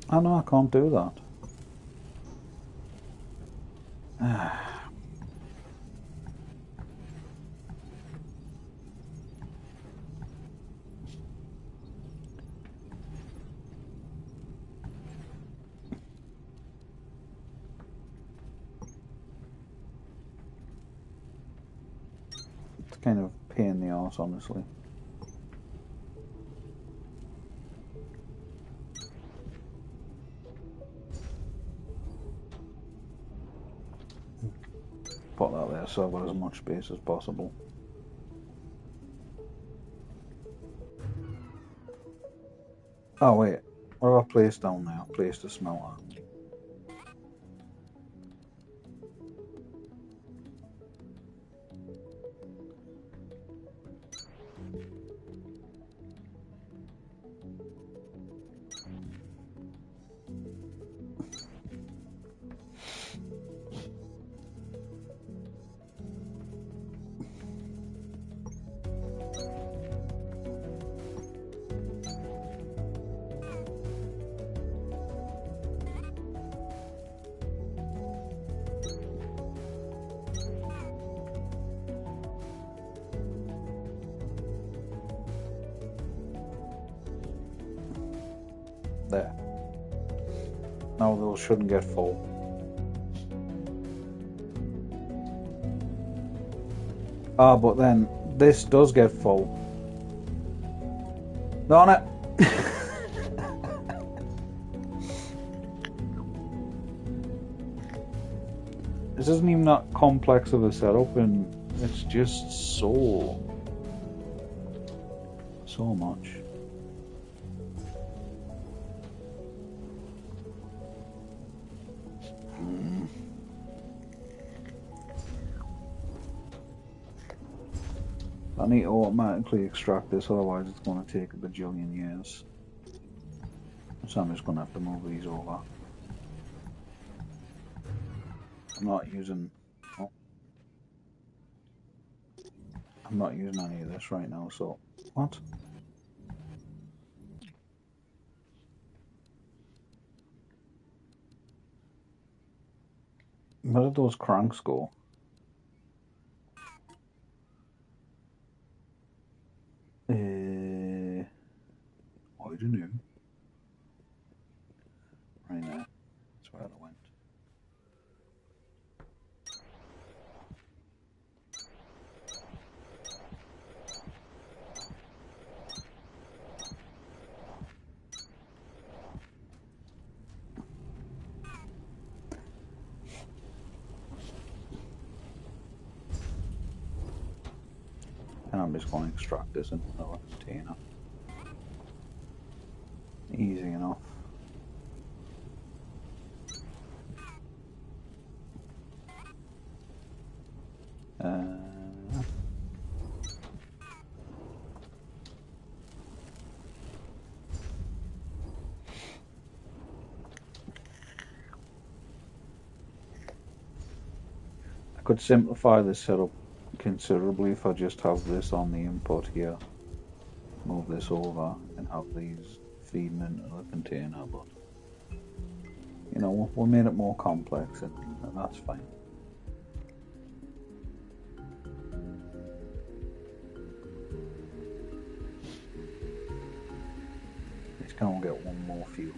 Oh no, I can't do that. It's kind of a pain in the arse, honestly. Put that there so I've got as much space as possible. Oh wait, what have I placed down there? I placed a smelter. There. Now those shouldn't get full. Ah, but then this does get full. Darn it! This isn't even that complex of a setup, and it's just so much. I need to automatically extract this, otherwise it's going to take a bajillion years. So I'm just going to have to move these over. I'm not using any of this right now, so what? Where did those cranks go? I don't know. Right there. That's where they went. And I'm just going to extract this into another container. Easy enough. I could simplify this setup considerably if I just have this on the input here. Move this over and have these feeding into the container, but you know, we made it more complex, and that's fine. Just gonna get one more fuel.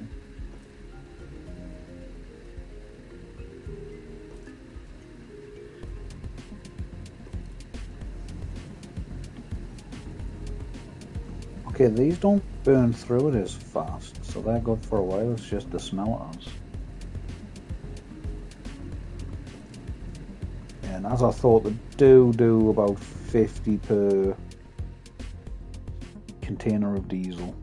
Okay, these don't burn through it as fast, so they're good for a while. It's just the smelters. And as I thought, they do about 50 per container of diesel.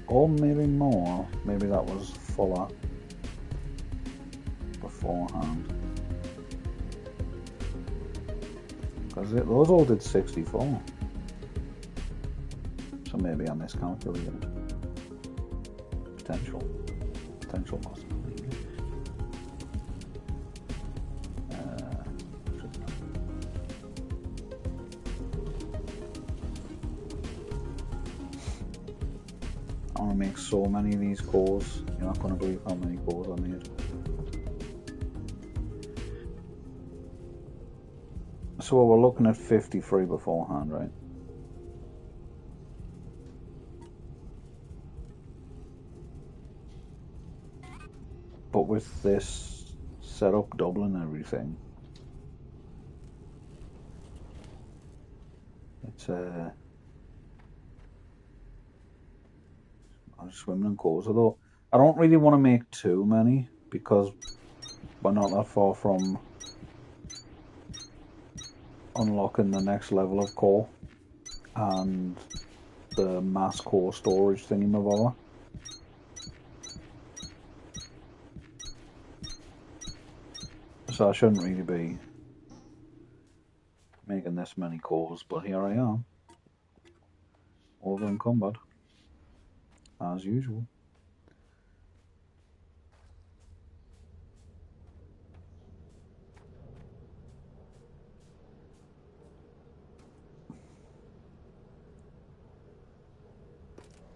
Or maybe more. Maybe that was fuller beforehand. Because those all did 64. So maybe I miscalculated. Potential possibility. I want to make so many of these cores. You're not going to believe how many cores I made. So we're looking at 53 beforehand, right? But with this setup doubling everything, it's I'm swimming in cores. Although I don't really want to make too many because we're not that far from unlocking the next level of core and the mass core storage thingy-mabobber. So I shouldn't really be making this many cores, but here I am, over encumbered, as usual.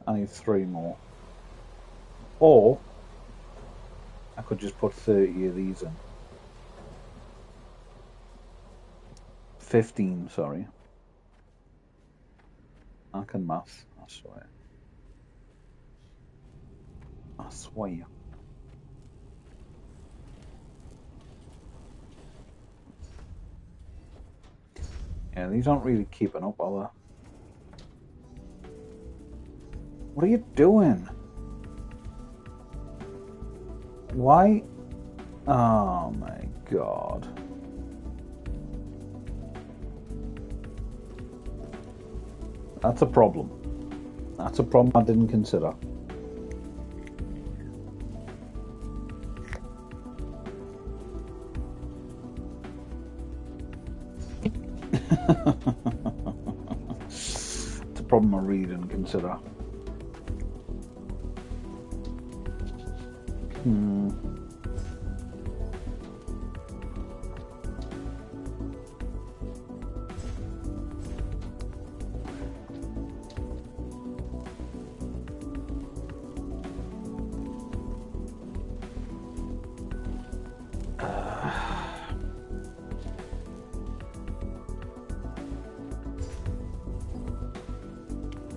I need 3 more. Or I could just put 30 of these in. 15, sorry. I can math, I swear. I swear. Yeah, these aren't really keeping up, are they? What are you doing? Why? Oh my god. That's a problem. That's a problem I didn't consider. It's a problem I really didn't consider.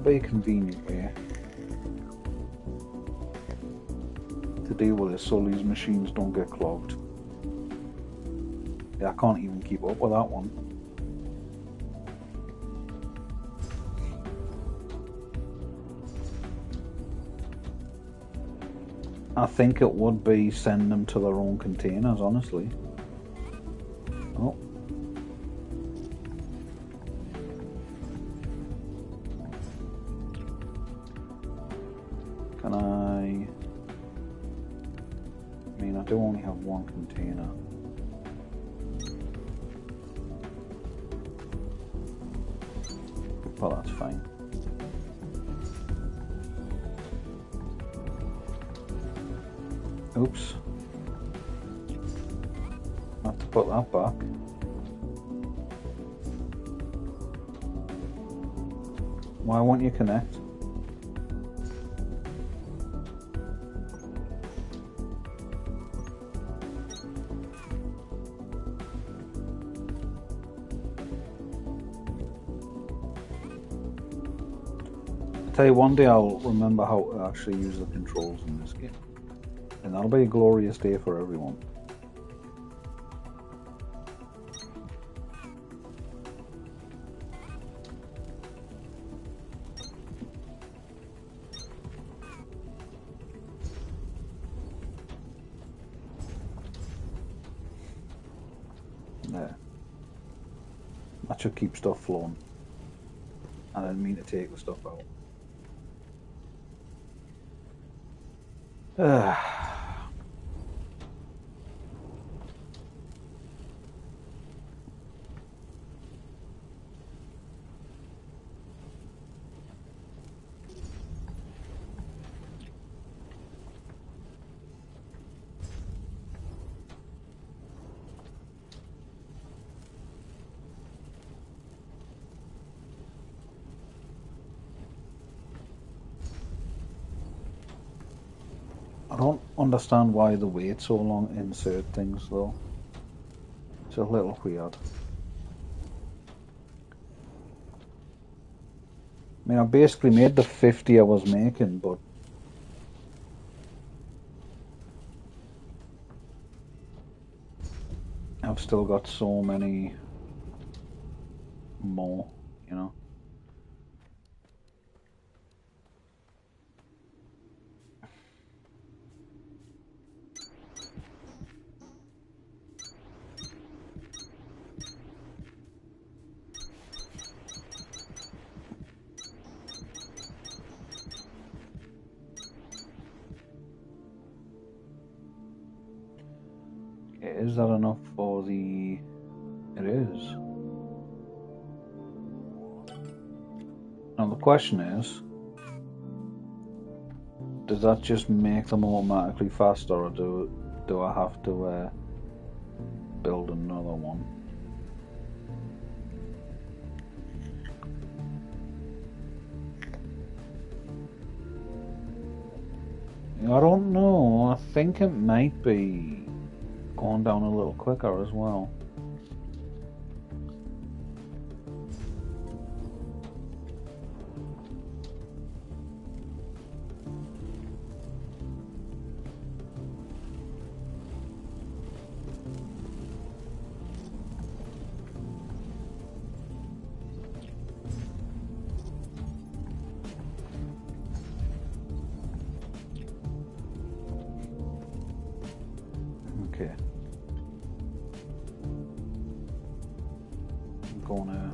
Very convenient way to deal with this so these machines don't get clogged. Yeah, I can't even keep up with that one. I think it would be send them to their own containers, honestly. Oh. Can I mean, I do only have one container. Well, that's fine. Oops. I have to put that back. Why won't you connect? I'll tell you, one day I'll remember how to actually use the controls in this game. And that'll be a glorious day for everyone. There. That should keep stuff flowing. I didn't mean to take the stuff out. I don't understand why they wait so long to insert things though. It's a little weird. I mean, I basically made the 50 I was making, but I've still got so many more, you know. Is that enough for the... It is. Now the question is, does that just make them automatically faster, or do I have to build another one? I don't know. I think it might be going down a little quicker as well. Okay. I'm gonna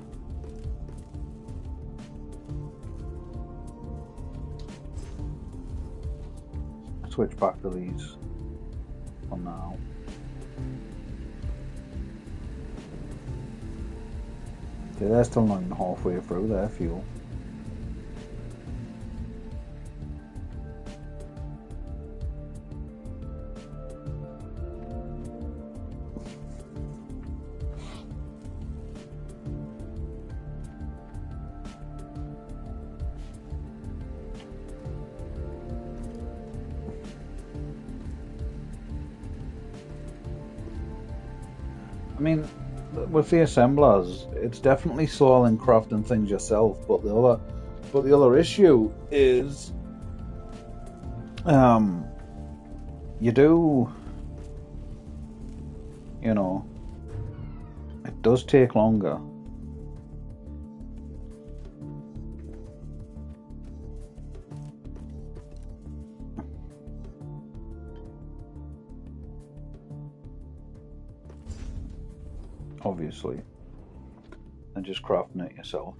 switch back to these for now. Okay, they're still not even halfway through their fuel. I mean, with the assemblers, it's definitely slower than crafting things yourself. But the other issue is, you do, you know, it does take longer. Obviously, than just crafting it yourself.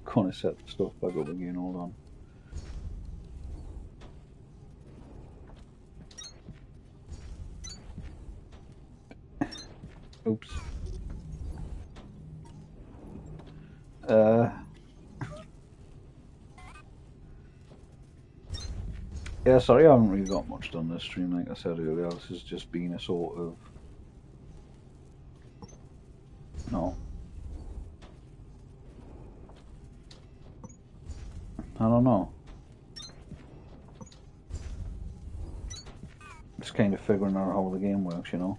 Gonna set the stuff back up again, hold on. Oops. Yeah, sorry I haven't really got much done this stream, like I said earlier. This has just been a sort of... No. I don't know. Just kind of figuring out how the game works, you know.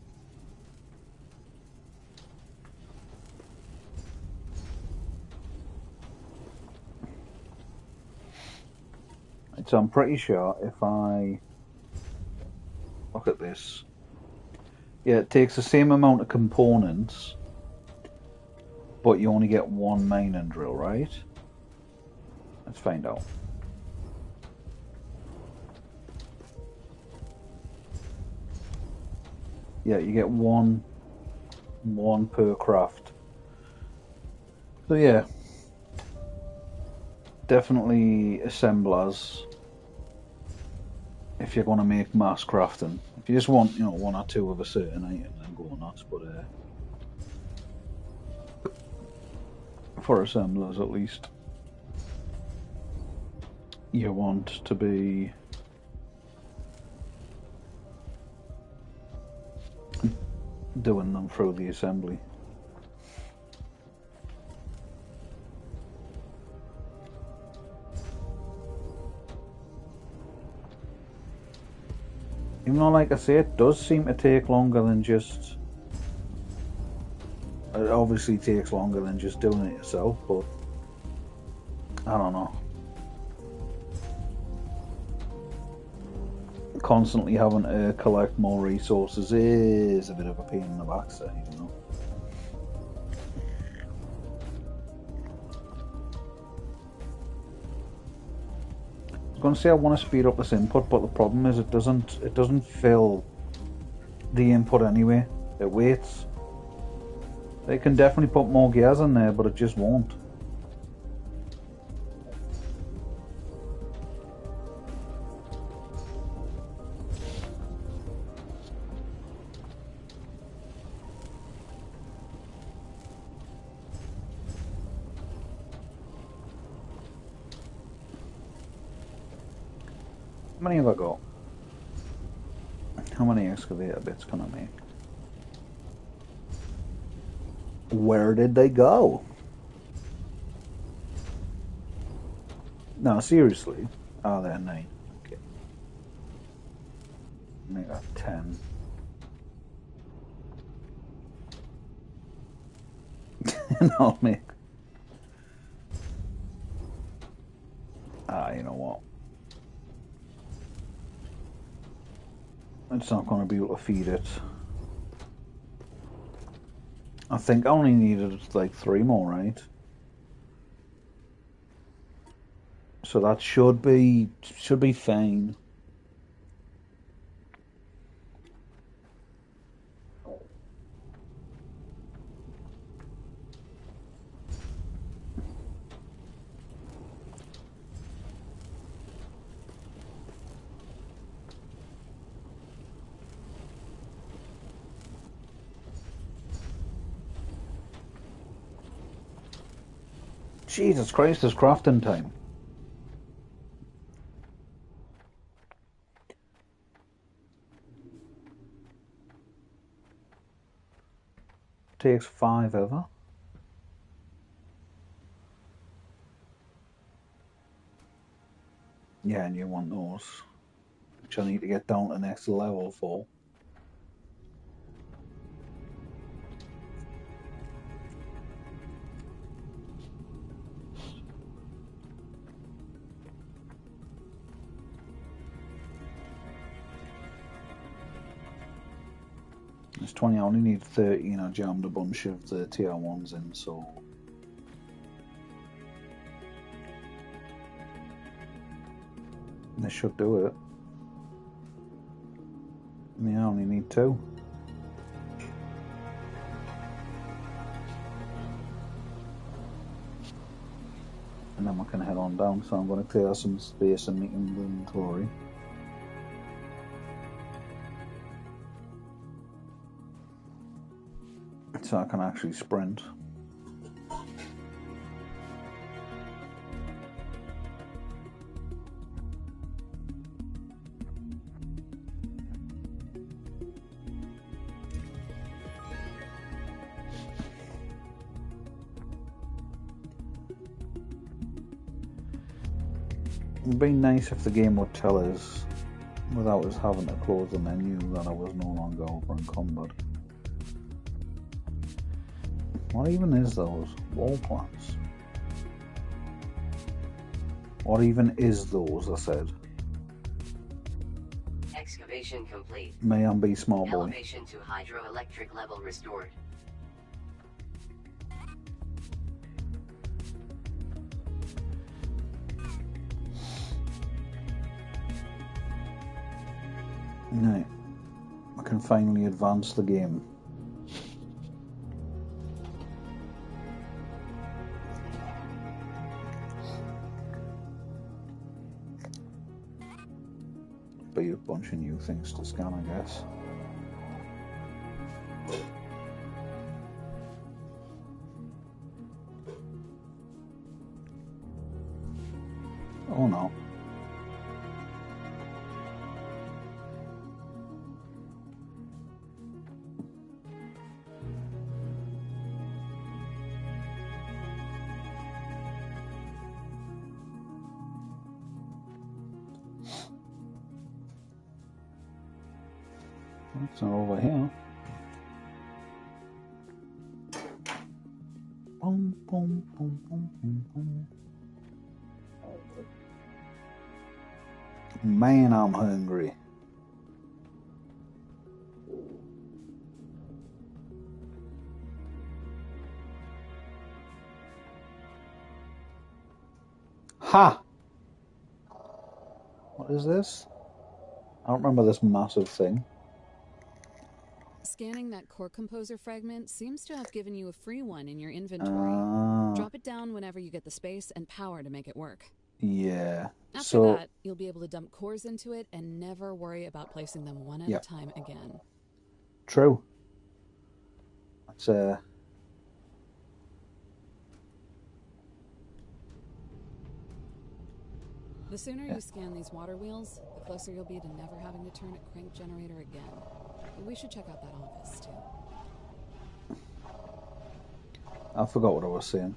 So I'm pretty sure if I look at this, yeah, it takes the same amount of components, but you only get one mining drill, right? Let's find out. Yeah, you get one per craft. So yeah, definitely assemblers if you're going to make mass crafting. If you just want, you know, one or two of a certain item, then go nuts. But for assemblers, at least, you want to be doing them through the assembly. Even though, like I say, it does seem to take longer than just... It obviously takes longer than just doing it yourself, but... I don't know. Constantly having to collect more resources is a bit of a pain in the backside, you know. I was going to say I want to speed up this input, but the problem is it doesn't fill the input anyway. It waits. They can definitely put more gears in there, but it just won't. How many have I got? How many excavator bits can I make? Where did they go? No, seriously. Oh, they're 9. Okay. I got 10. And I'll make It's not going to be able to feed it. I think I only needed like 3 more, right? So that should be fine. Jesus Christ, it's crafting time. Takes 5 ever. Yeah, and you want those, which I need to get down to next level for. It's 20, I only need 30, and I jammed a bunch of the tier 1s in, so... This should do it. Yeah, I only need 2. And then we can head on down, so I'm going to clear some space in the inventory. So I can actually sprint. It'd be nice if the game would tell us, without us having to close the menu, that I was no longer over encumbered. What even is those? Wall plants? What even is those, I said? Excavation complete. May I be small boy? Elevation to hydroelectric level restored. Right. I can finally advance the game. Be a bunch of new things to scan, I guess. Oh no. It's not over here. Boom, boom, boom, boom, boom, boom. Man, I'm hungry. Ha! What is this? I don't remember this massive thing. Scanning that core composer fragment seems to have given you a free one in your inventory. Drop it down whenever you get the space and power to make it work. Yeah. After that, you'll be able to dump cores into it and never worry about placing them one at a time again. True. That's The sooner you scan these water wheels, the closer you'll be to never having to turn a crank generator again. We should check out that office, too. I forgot what I was saying.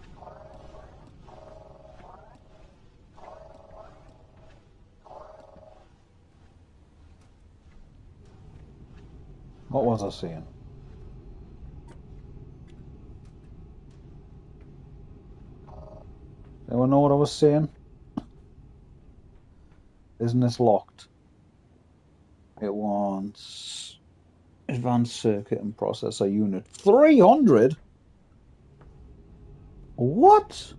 What was I saying? Anyone know what I was saying? Isn't this locked? It wants advanced circuit and processor unit. 300? What?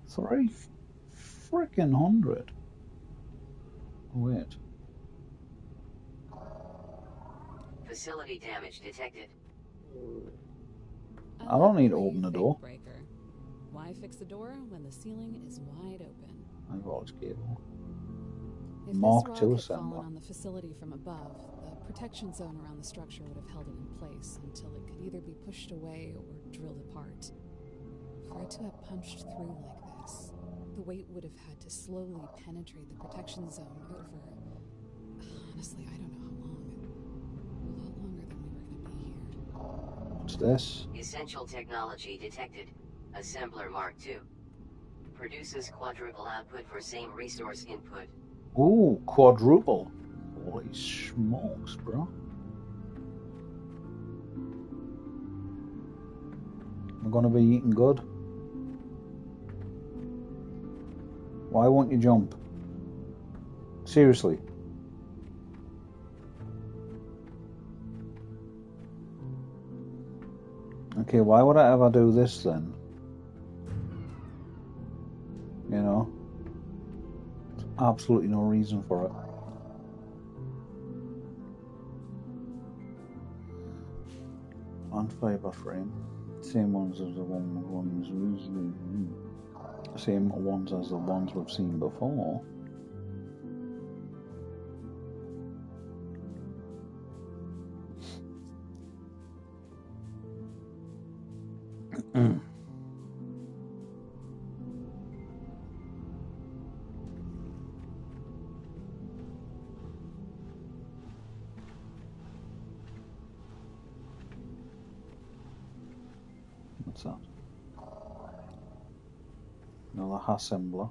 3 freaking 100. Wait. Facility damage detected. I don't need to open the door. Breaker. Why fix the door when the ceiling is wide open? I've always cable. If Mark this II rock had assembler. fallen on the facility from above, the protection zone around the structure would have held it in place until it could either be pushed away or drilled apart. For it to have punched through like this, the weight would have had to slowly penetrate the protection zone over... Honestly, I don't know how long. A lot longer than we were going to be here. What's this? Essential technology detected. Assembler Mark II. Produces quadruple output for same resource input. Ooh, quadruple. Holy smokes, bro. We're gonna be eating good. Why won't you jump? Seriously. Okay, why would I ever do this then? You know? There's absolutely no reason for it. And fiber frame. Same ones as the same ones as the ones we've seen before. What's that? Another assembler.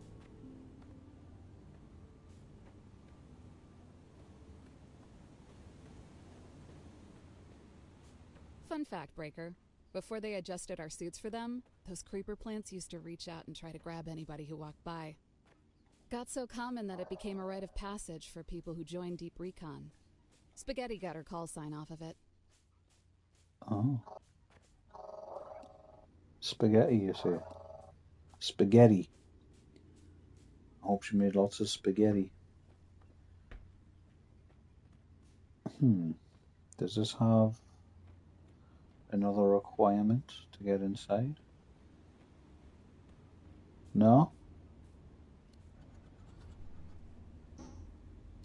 Fun fact, Breaker. Before they adjusted our suits for them, those creeper plants used to reach out and try to grab anybody who walked by. Got so common that it became a rite of passage for people who joined Deep Recon. Spaghetti got her call sign off of it. Oh. Spaghetti, you say? Spaghetti. I hope she made lots of spaghetti. Does this have another requirement to get inside? No?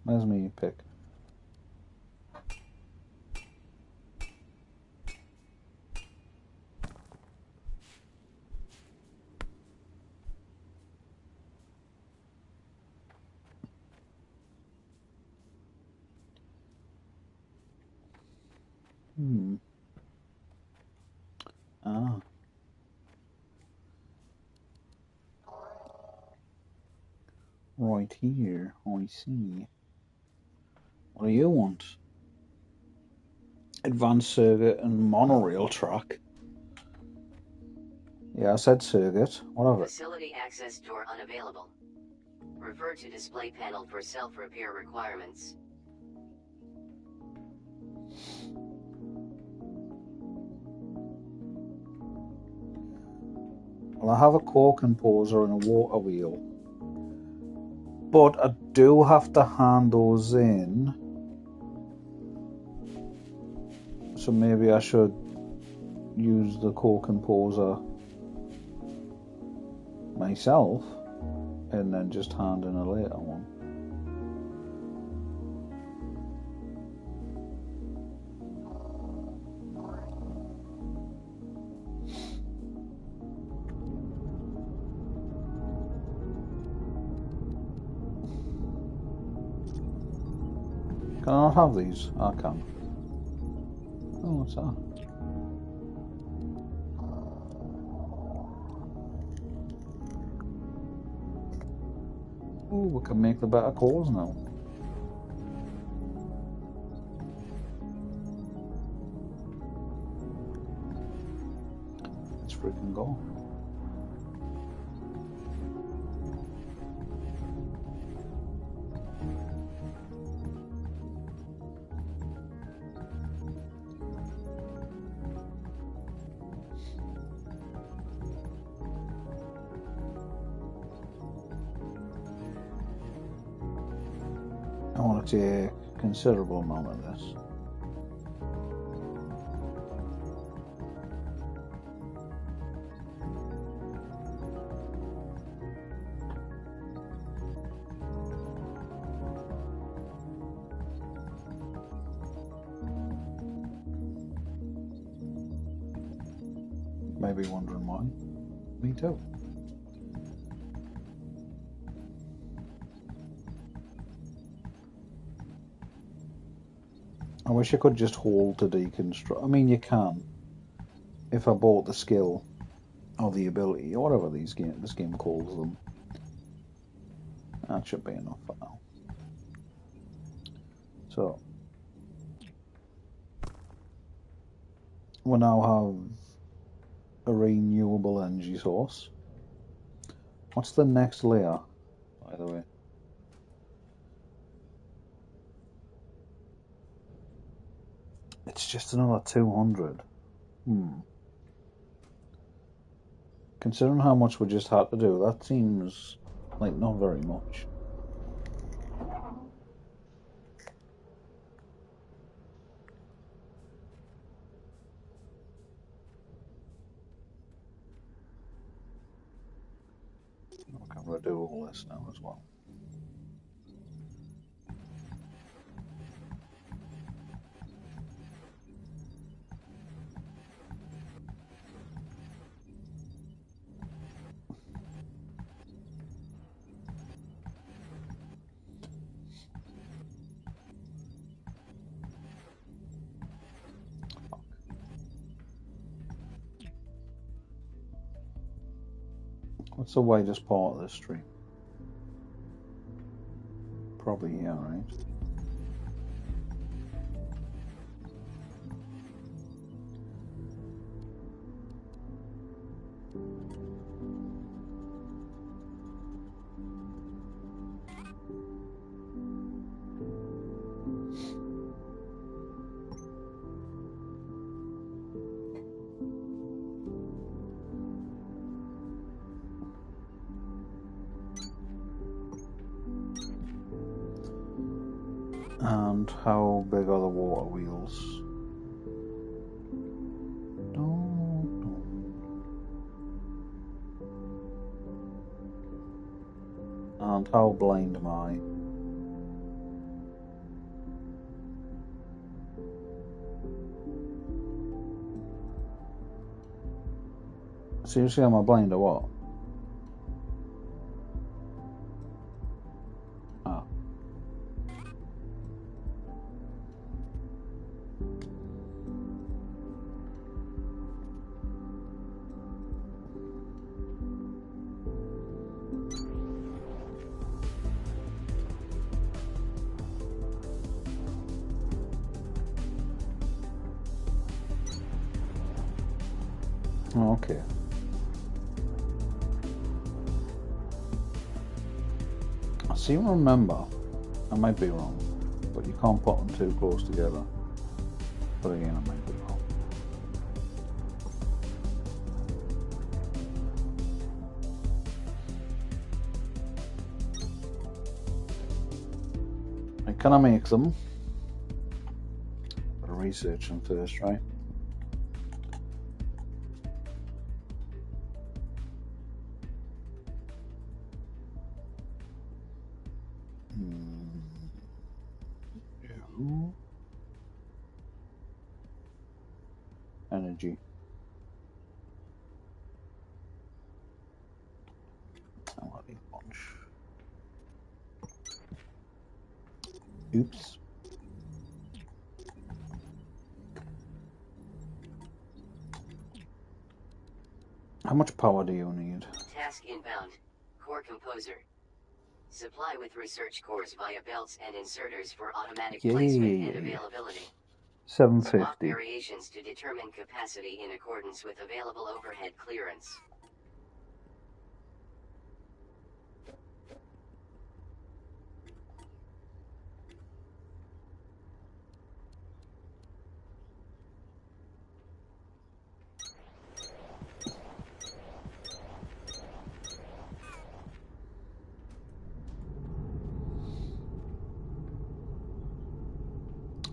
Where's me pick? Ah. Right here, I see. What do you want? Advanced circuit and monorail track. Yeah, I said circuit. Whatever. Facility access door unavailable. Refer to display panel for self-repair requirements. Well, I have a core composer and a water wheel. But I do have to hand those in. So maybe I should use the core composer myself and then just hand in a later one. Can I not have these? I can. Oh, what's that? Oh, we can make the better calls now. Let's freaking go. want to take a considerable amount of this. Maybe wondering why. Me too. I wish I could just hold to deconstruct. I mean, you can. If I bought the skill or the ability or whatever this game calls them, that should be enough for now. So we now have a renewable energy source. What's the next layer, by the way? It's just another 200. Considering how much we just had to do, that seems like not very much. I'm going to do all this now as well. What's the widest part of this stream? Probably here, right? And how big are the water wheels? And how blind am I? Seriously, am I blind or what? Ah. Okay. I seem to remember, I might be wrong, but you can't put them too close together. But again, I might be wrong. Can I make them? Gotta research them first, right? Energy. I want a bunch. Oops. How much power do you need? Task inbound. Core composer. Supply with research cores via belts and inserters for automatic placement and availability. 750. Swap variations to determine capacity in accordance with available overhead clearance.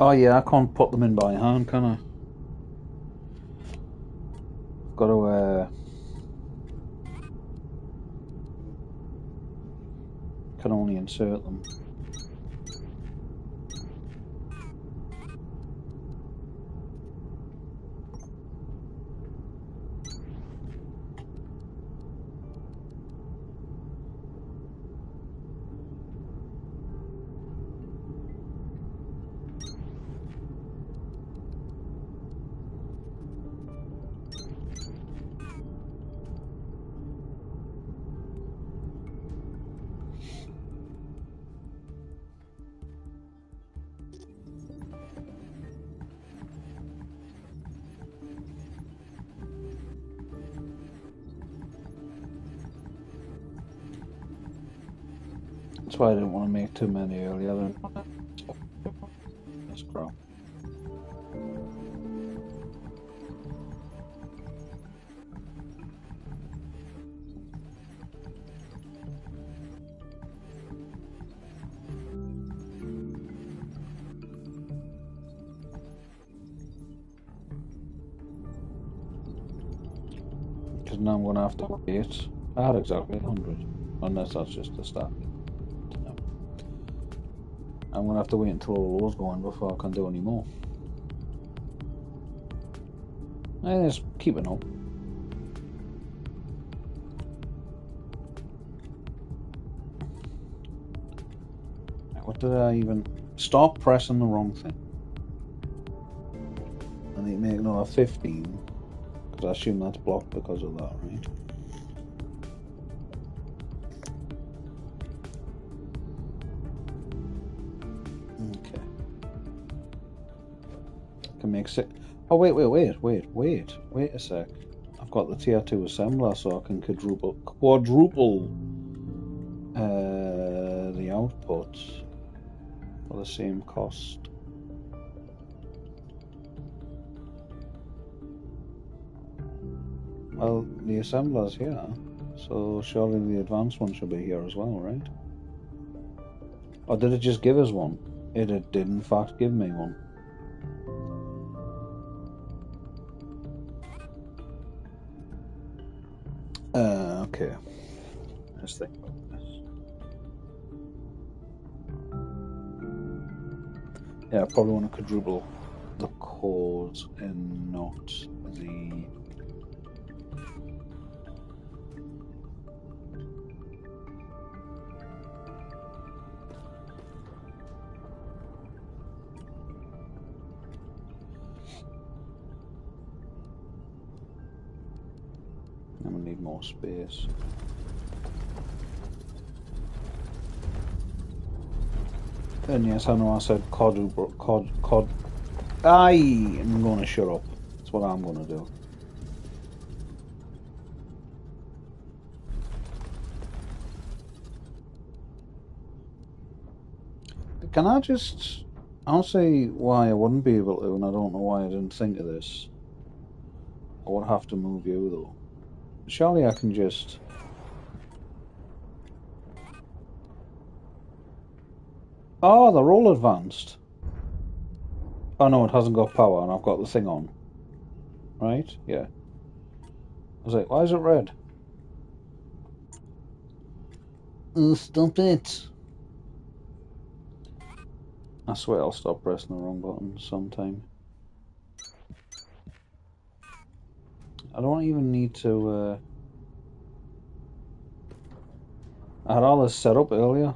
Oh yeah, I can't put them in by hand, can I? Got to can only insert them. That's why I didn't want to make too many earlier. That's crap. Because now I'm going to have to wait. I had exactly 100. Unless that's just the start. No. I'm going to have to wait until all those go in before I can do any more. Just keep it up. What did I even... Stop pressing the wrong thing. I need to make another 15. Because I assume that's blocked because of that, right? Okay. Can make 6... Oh, wait a sec. I've got the tier 2 assembler, so I can quadruple the output for the same cost. Well, the assembler's here, so surely the advanced one should be here as well, right? Or did it just give us one? It did in fact give me one. Okay. Let's think about this. Yeah, I probably want to quadruple the cores and not the... I'm gonna need more space. And yes, I know I said cod. I'm gonna shut up. That's what I'm gonna do. Can I just... I'll say why I wouldn't be able to, and I don't know why I didn't think of this. I would have to move you, though. Surely I can just... Oh, they're all advanced. Oh no, it hasn't got power, and I've got the thing on. Right? Yeah. I was like, why is it red? Stop it. I swear I'll stop pressing the wrong button sometime. I don't even need to... I had all this set up earlier.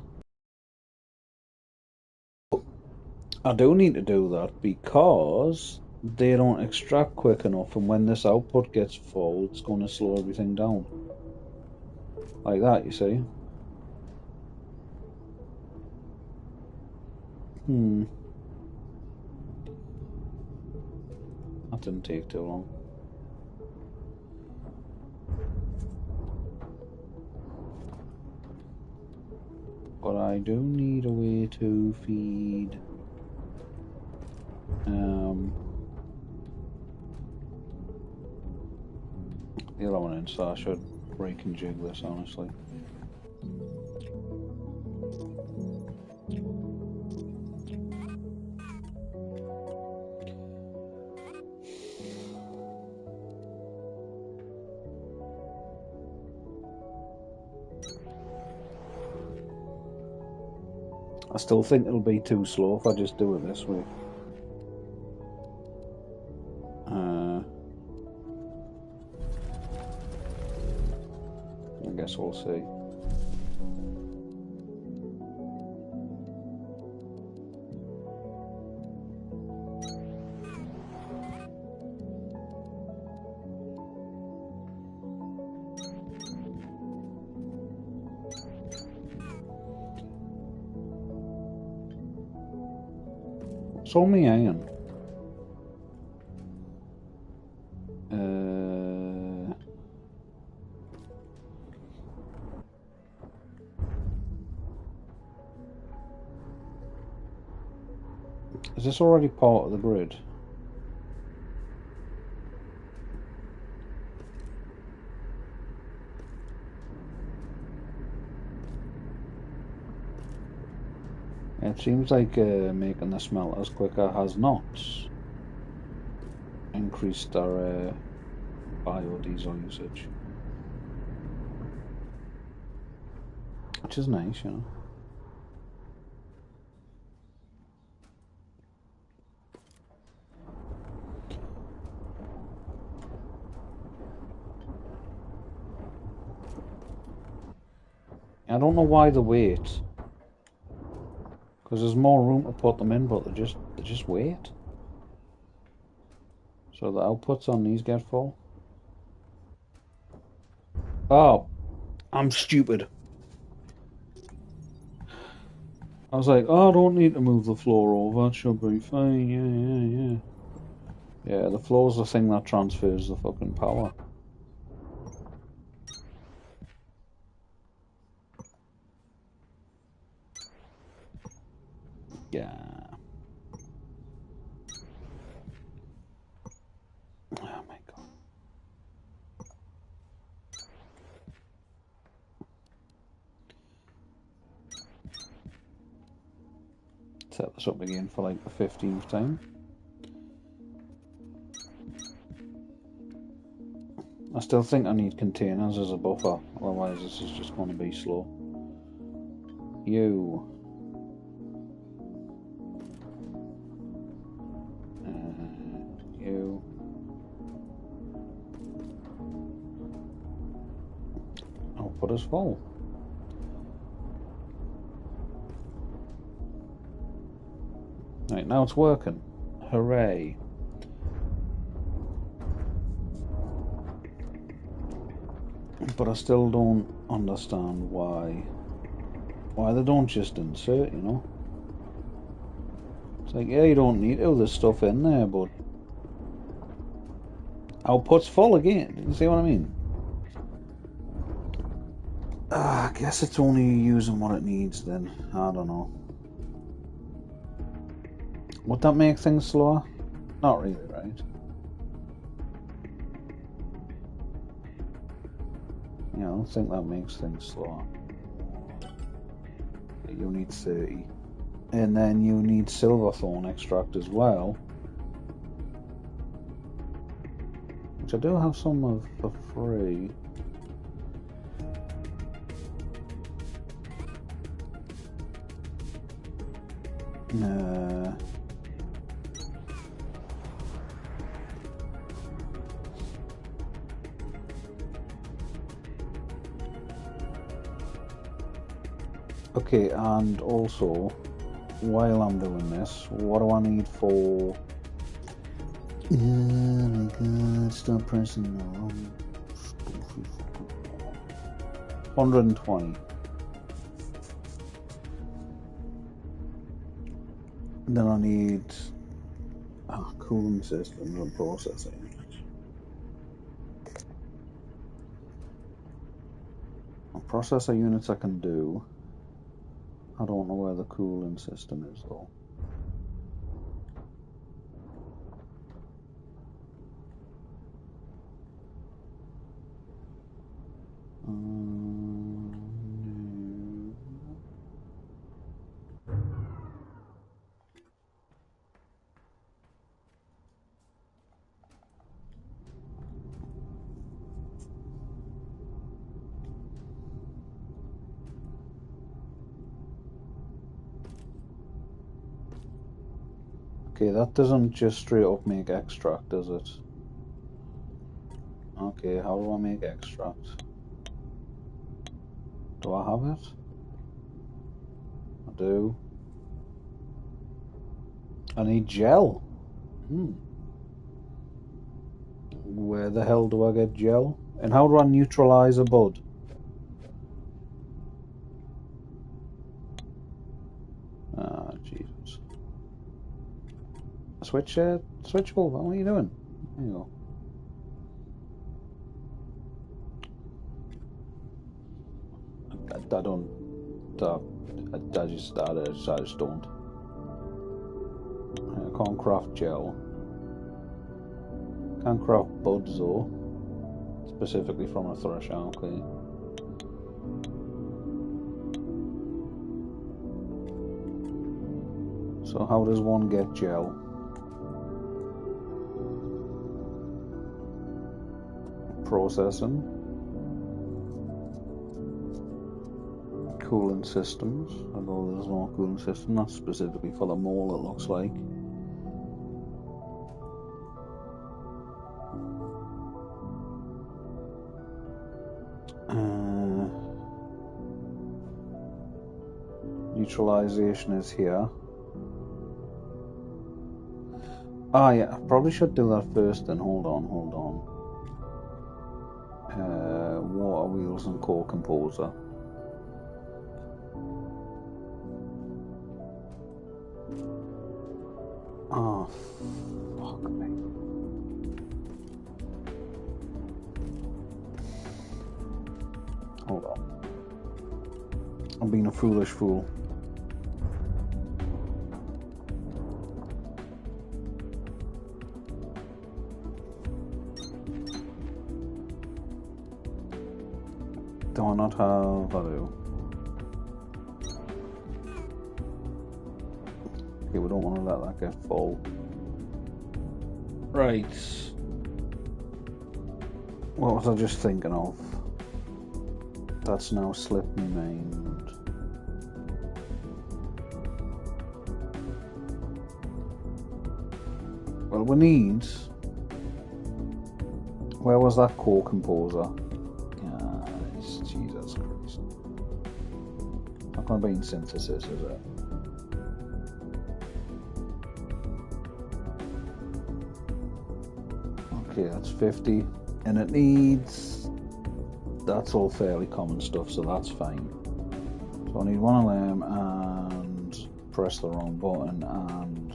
I do need to do that because they don't extract quick enough, and when this output gets full, it's going to slow everything down. Like that, you see? That didn't take too long. But I do need a way to feed the other one in, so I should break and jig this, honestly. I still think it'll be too slow if I just do it this way. I guess we'll see. It's only iron. Is this already part of the grid? It seems like making the smelters quicker has not increased our biodiesel usage, which is nice, you know. I don't know why they wait, because there's more room to put them in, but they just wait. So the outputs on these get full. Oh, I'm stupid. I was like, oh, I don't need to move the floor over. It should be fine. Yeah. Yeah, the floor's the thing that transfers the fucking power. Yeah. Oh my god. Set this up again for like the 15th time. I still think I need containers as a buffer, otherwise this is just going to be slow. You. You. Output is full. Right, now it's working. Hooray. But I still don't understand why they don't just insert, you know? It's like, yeah, you don't need all this stuff in there, but output's full again. You see what I mean? I guess it's only using what it needs then. I don't know. Would that make things slower? Not really, right? Yeah, I don't think that makes things slower. You need 30. And then you need silverthorn extract as well. Which I do have some of for free. Okay, and also, while I'm doing this, what do I need for... Oh my god, stop pressing the wrong... 120. Then I need cooling systems and processing. Processor units I can do. I don't know where the cooling system is though. Okay, that doesn't just straight up make extract, does it? Okay, how do I make extract? Do I have it? I do. I need gel. Where the hell do I get gel? And how do I neutralize a bud? Ah, Jesus. Switch over. What are you doing? There you go. I don't. I just don't. I can't craft gel. Can't craft buds though. Specifically from a thresher, okay. So how does one get gel? Processing. Cooling systems. Although there's no cooling system, that's specifically for the mole, it looks like. Neutralization is here. Ah, yeah, I probably should do that first then. Hold on. Water wheels and core composer. Oh, fuck me. Hold on. I'm being a foolish fool. Do I not have value? Okay, we don't want to let that get full. Right. What was I just thinking of? That's now slipped my mind. Well, we need... Where was that core composer? Jesus Christ. Not going to be in synthesis, is it? Okay, that's 50. And it needs... That's all fairly common stuff, so that's fine. So I need one of them and press the wrong button and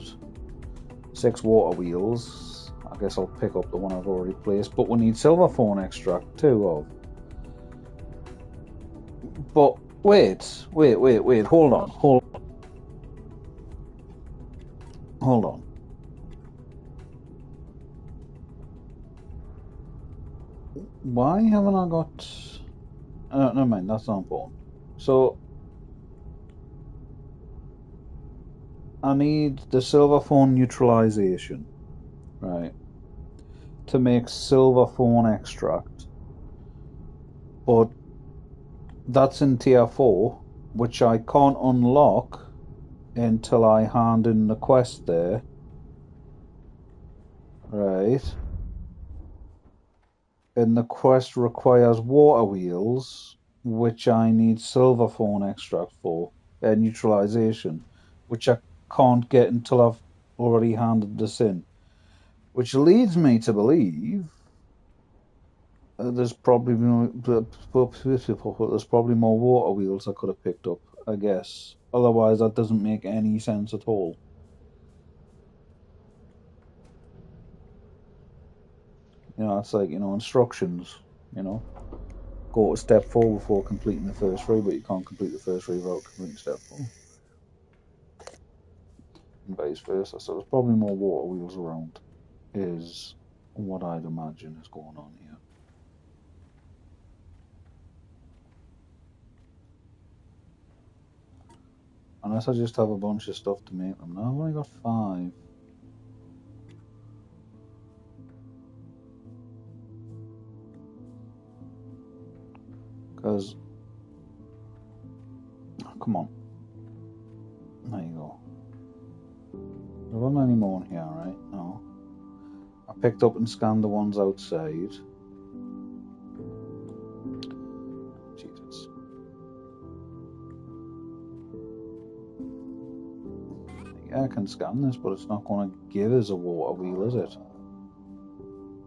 6 water wheels. I guess I'll pick up the one I've already placed, but we need silver phone extract too of. But wait, hold on. Why haven't I got... never mind, that's not important. So, I need the silver phone neutralization, right, to make silver phone extract. But that's in tier 4, which I can't unlock until I hand in the quest there. Right. And the quest requires water wheels, which I need silver phone extract for, neutralization, which I can't get until I've already handed this in. Which leads me to believe there's probably more water wheels I could have picked up, I guess. Otherwise, that doesn't make any sense at all. You know, it's like, instructions, Go to step 4 before completing the first 3, but you can't complete the first 3 without completing step 4. And vice versa. So there's probably more water wheels around, is what I'd imagine is going on here. Unless I just have a bunch of stuff to make them. Now I've only got 5. Because... Oh, come on. There you go. There wasn't any more in here, right? No. I picked up and scanned the ones outside. Jesus. Yeah, I can scan this, but it's not going to give us a water wheel, is it?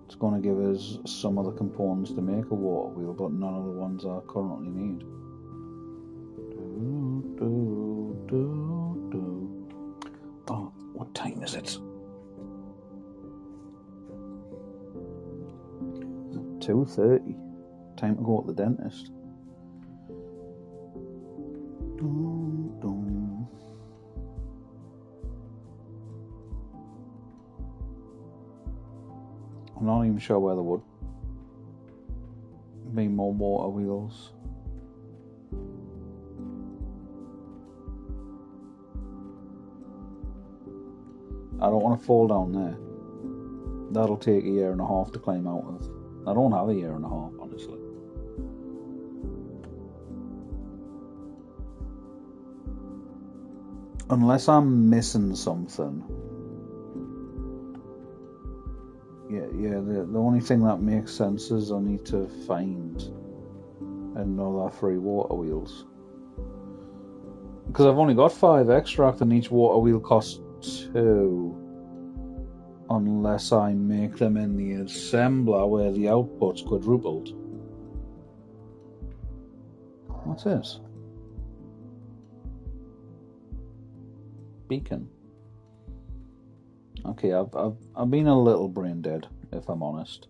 It's going to give us some of the components to make a water wheel, but none of the ones I currently need. Oh, what time is it? 2:30. Time to go to the dentist. I'm not even sure where there would be more water wheels. I don't want to fall down there. That'll take a year and a half to climb out of. I don't have a year and a half, honestly. Unless I'm missing something. Yeah, the only thing that makes sense is I need to find another 3 water wheels. Because I've only got 5 extract and each water wheel costs 2. Unless I make them in the assembler where the output's quadrupled. What's this? Beacon. Okay, I've been a little brain dead, if I'm honest.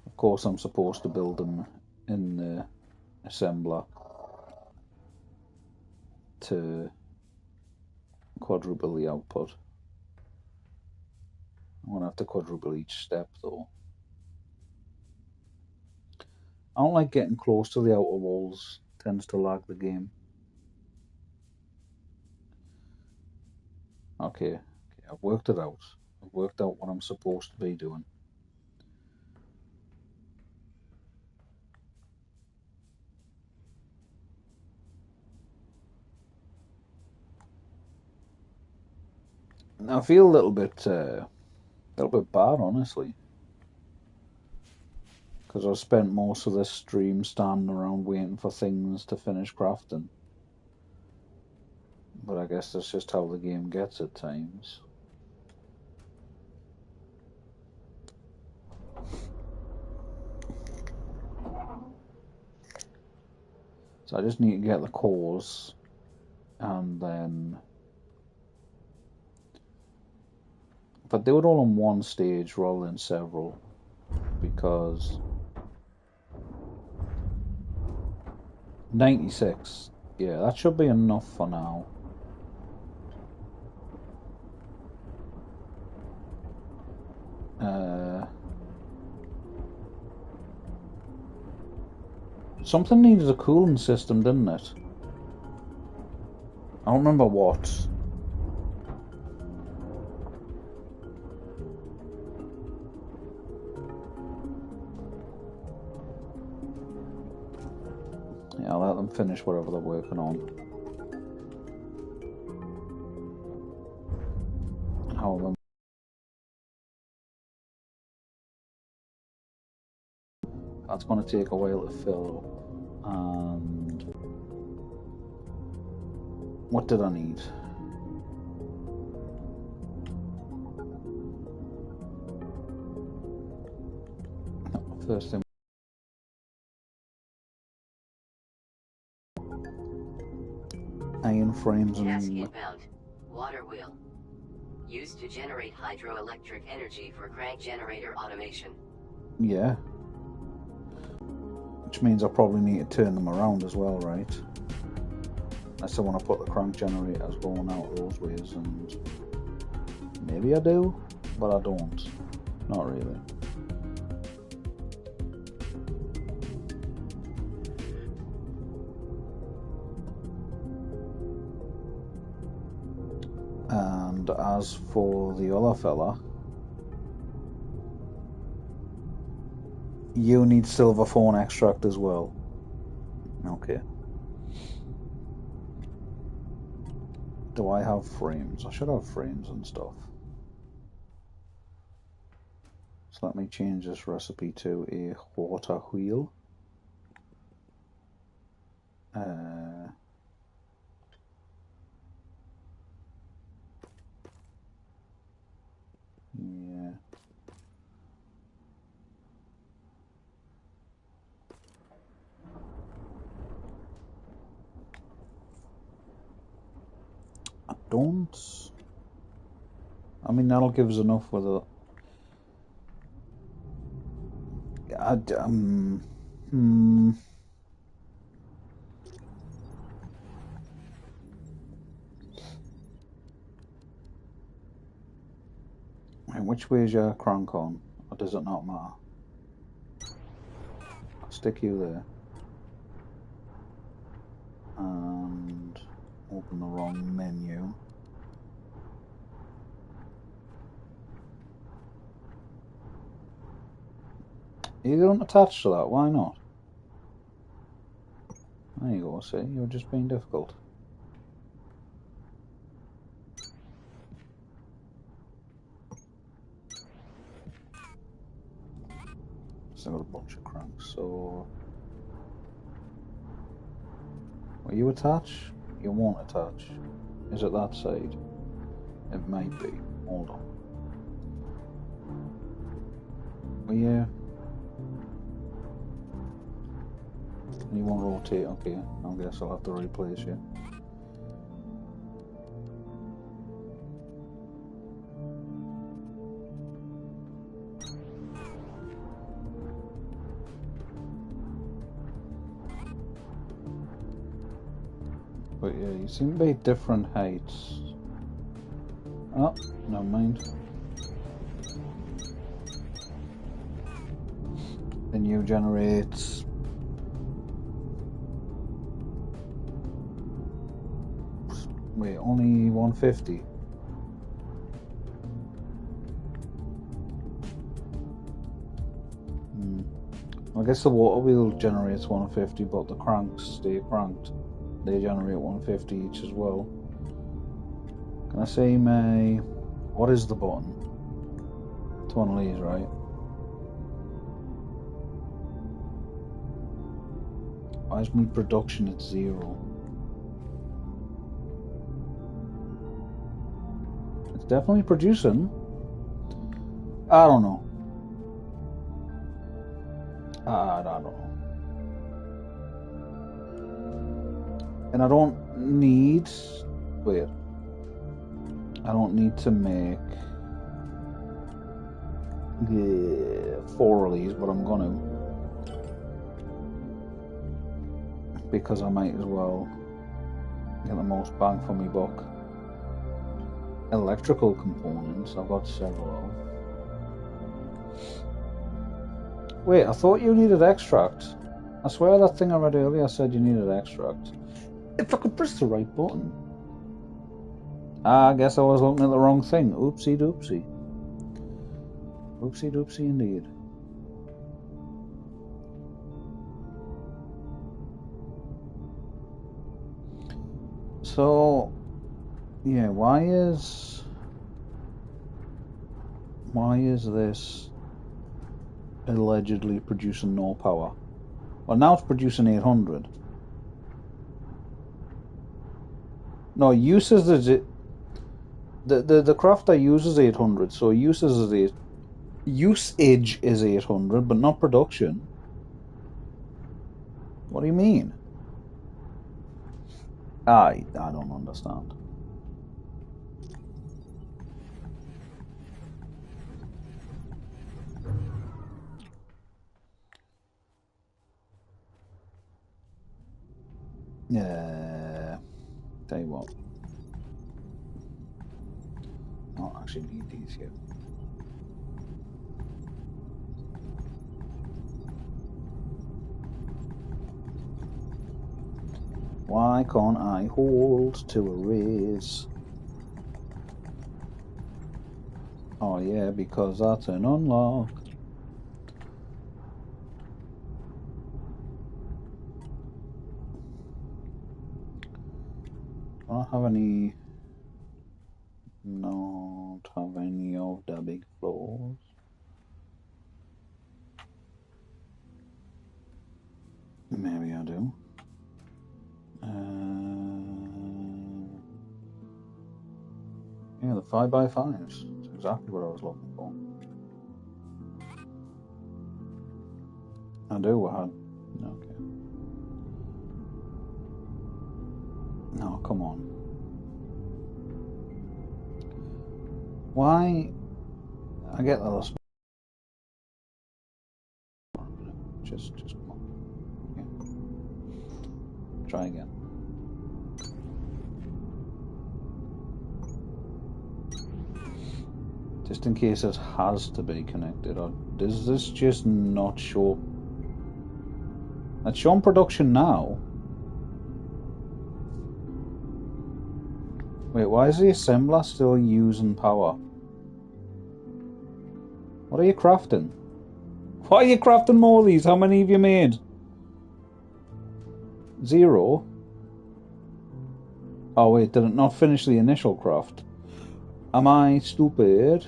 Of course, I'm supposed to build them in the assembler to quadruple the output. I'm gonna have to quadruple each step though. I don't like getting close to the outer walls. It tends to lag the game. Okay, I've worked it out. I've worked out what I'm supposed to be doing. I feel a little bit bad, honestly, because I've spent most of this stream standing around waiting for things to finish crafting. But I guess that's just how the game gets at times. So I just need to get the cores, and then if I do it all on one stage rather than several, because 96, yeah, that should be enough for now. Something needed a cooling system, didn't it? I don't remember what. Yeah, I'll let them finish whatever they're working on. However, that's going to take a while to fill up. And what did I need? First thing. Iron frames and... Task inbound. Water wheel. Used to generate hydroelectric energy for crank generator automation. Yeah. Which means I probably need to turn them around as well, right? I still want to put the crank generators going out those ways, and maybe I do, but I don't. Not really. And as for the other fella, you need silver phone extract as well. Okay. Do I have frames? I should have frames and stuff. So let me change this recipe to a water wheel. Yeah. I don't. I mean, that'll give us enough with it. Which way is your crank on? Or does it not matter? I'll stick you there. And open the wrong menu. You don't attach to that, why not? There you go, see, you're just being difficult. Still got a bunch of cranks, so... Will you attach? You won't attach. Is it that side? It might be. Hold on. Will you? You won't rotate, okay. I guess I'll have to replace you. But yeah, you seem to be different heights. Oh, never mind. The new generates... Wait, only 150? I guess the water wheel generates 150, but the cranks stay cranked. They generate 150 each as well. Can I say my... What is the button? It's one of these, right? Why is my production at 0? It's definitely producing. I don't know. I don't know. And I don't need... Wait. I don't need to make... 4 of these, but I'm gonna. Because I might as well get the most bang for my buck. Electrical components, I've got several of. Wait, I thought you needed extract. I swear that thing I read earlier said you needed extract. If I could press the right button. I guess I was looking at the wrong thing. Oopsie doopsie. Oopsie doopsie indeed. So, yeah, why is this allegedly producing no power? Well, now it's producing 800. No, uses it. The crafter uses 800, so usage is 800, but not production. What do you mean? I don't understand. Tell you what. I don't actually need these yet. Why can't I hold to a raise? Oh yeah, because that's an unlock. I don't have any Maybe I do. Yeah, the 5x5s. That's exactly what I was looking for. I do, I had... Okay. No, come on. Why? I get that. Just come on. Yeah. Try again. Just in case it has to be connected, or does this just not show? It's showing production now. Wait, why is the assembler still using power? What are you crafting? Why are you crafting more of these? How many have you made? 0? Oh wait, did it not finish the initial craft? Am I stupid?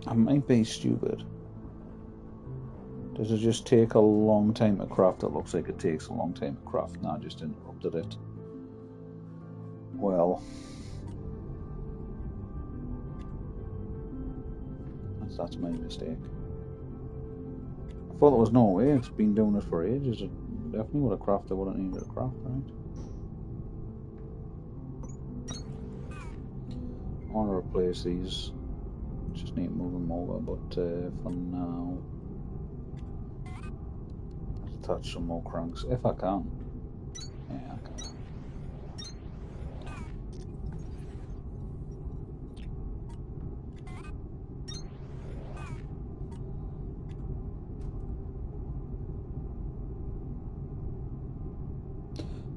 I might be stupid. Does it just take a long time to craft? It looks like it takes a long time to craft. Now I just interrupted it. Well, that's my mistake. I thought there was no way. It's been doing it for ages. It definitely would have crafted what it needed to craft, right? I want to replace these. Just need to move them over, but for now, let's attach some more cranks if I can. Yeah, I can.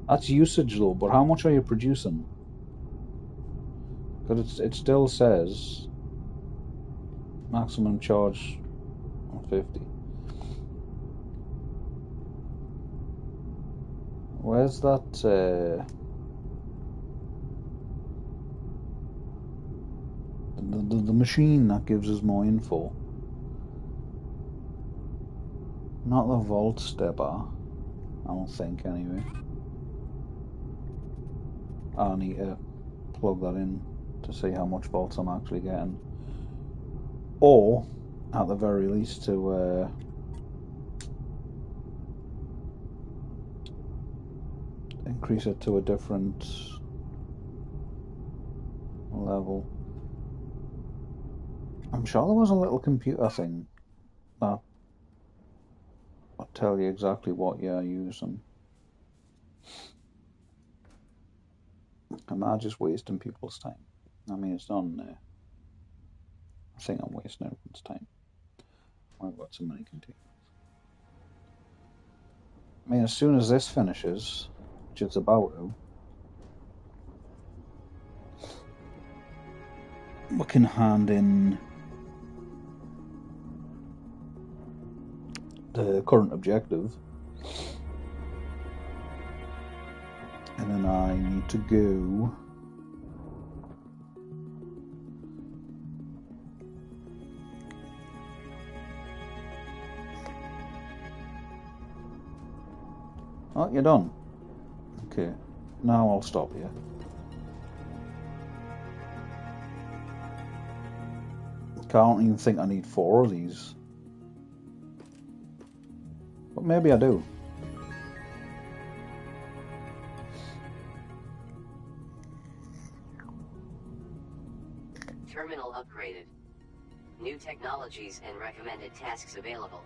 That's usage though, but how much are you producing? Because it still says maximum charge on 50. Where's that? The machine that gives us more info. Not the volt stepper. I don't think anyway. I need to plug that in to see how much volts I'm actually getting. Or, at the very least, to increase it to a different level. I'm sure there was a little computer thing that will tell you exactly what you're using. Am I just wasting people's time? I mean, it's not in there. I think I'm wasting everyone's time. I've got so many containers. I mean, as soon as this finishes, which it's about to, we can hand in the current objective. And then I need to go oh, you're done. Okay, now I'll stop here. I don't even think I need 4 of these. But maybe I do. Terminal upgraded. New technologies and recommended tasks available.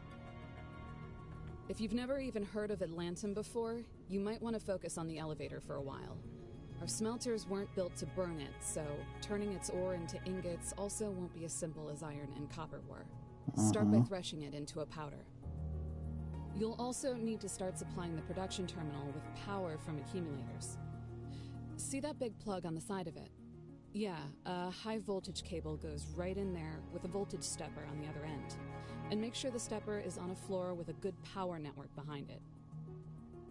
If you've never even heard of Atlantum before, you might want to focus on the elevator for a while. Our smelters weren't built to burn it, so turning its ore into ingots also won't be as simple as iron and copper were. Start by threshing it into a powder. You'll also need to start supplying the production terminal with power from accumulators. See that big plug on the side of it? Yeah, a high voltage cable goes right in there with a voltage stepper on the other end. And make sure the stepper is on a floor with a good power network behind it.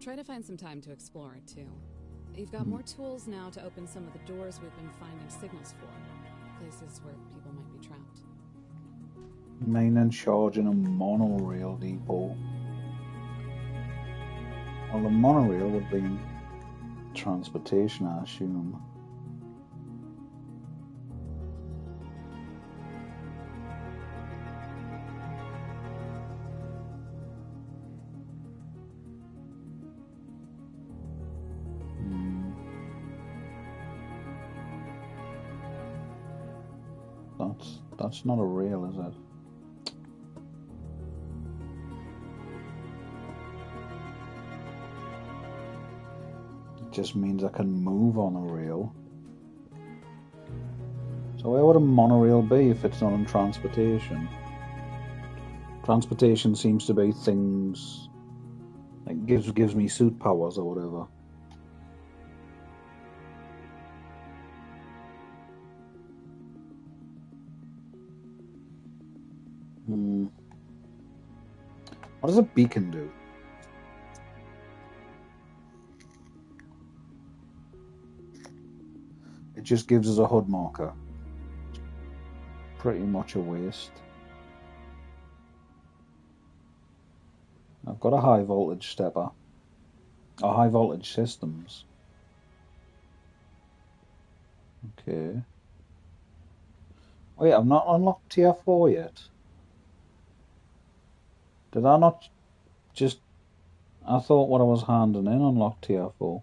Try to find some time to explore it too. You've got more tools now to open some of the doors we've been finding signals for. Places where people might be trapped. Main and charge in a monorail depot. Well, the monorail would be transportation, I assume. That's not a rail, is it? It just means I can move on a rail. So where would a monorail be if it's not in transportation? Transportation seems to be things like gives me suit powers or whatever. What does a beacon do? It just gives us a HUD marker. Pretty much a waste. I've got a high voltage stepper. Or high voltage systems. Okay. Wait, I've not unlocked tier 4 yet. Did I not just... I thought what I was handing in unlocked tier 4.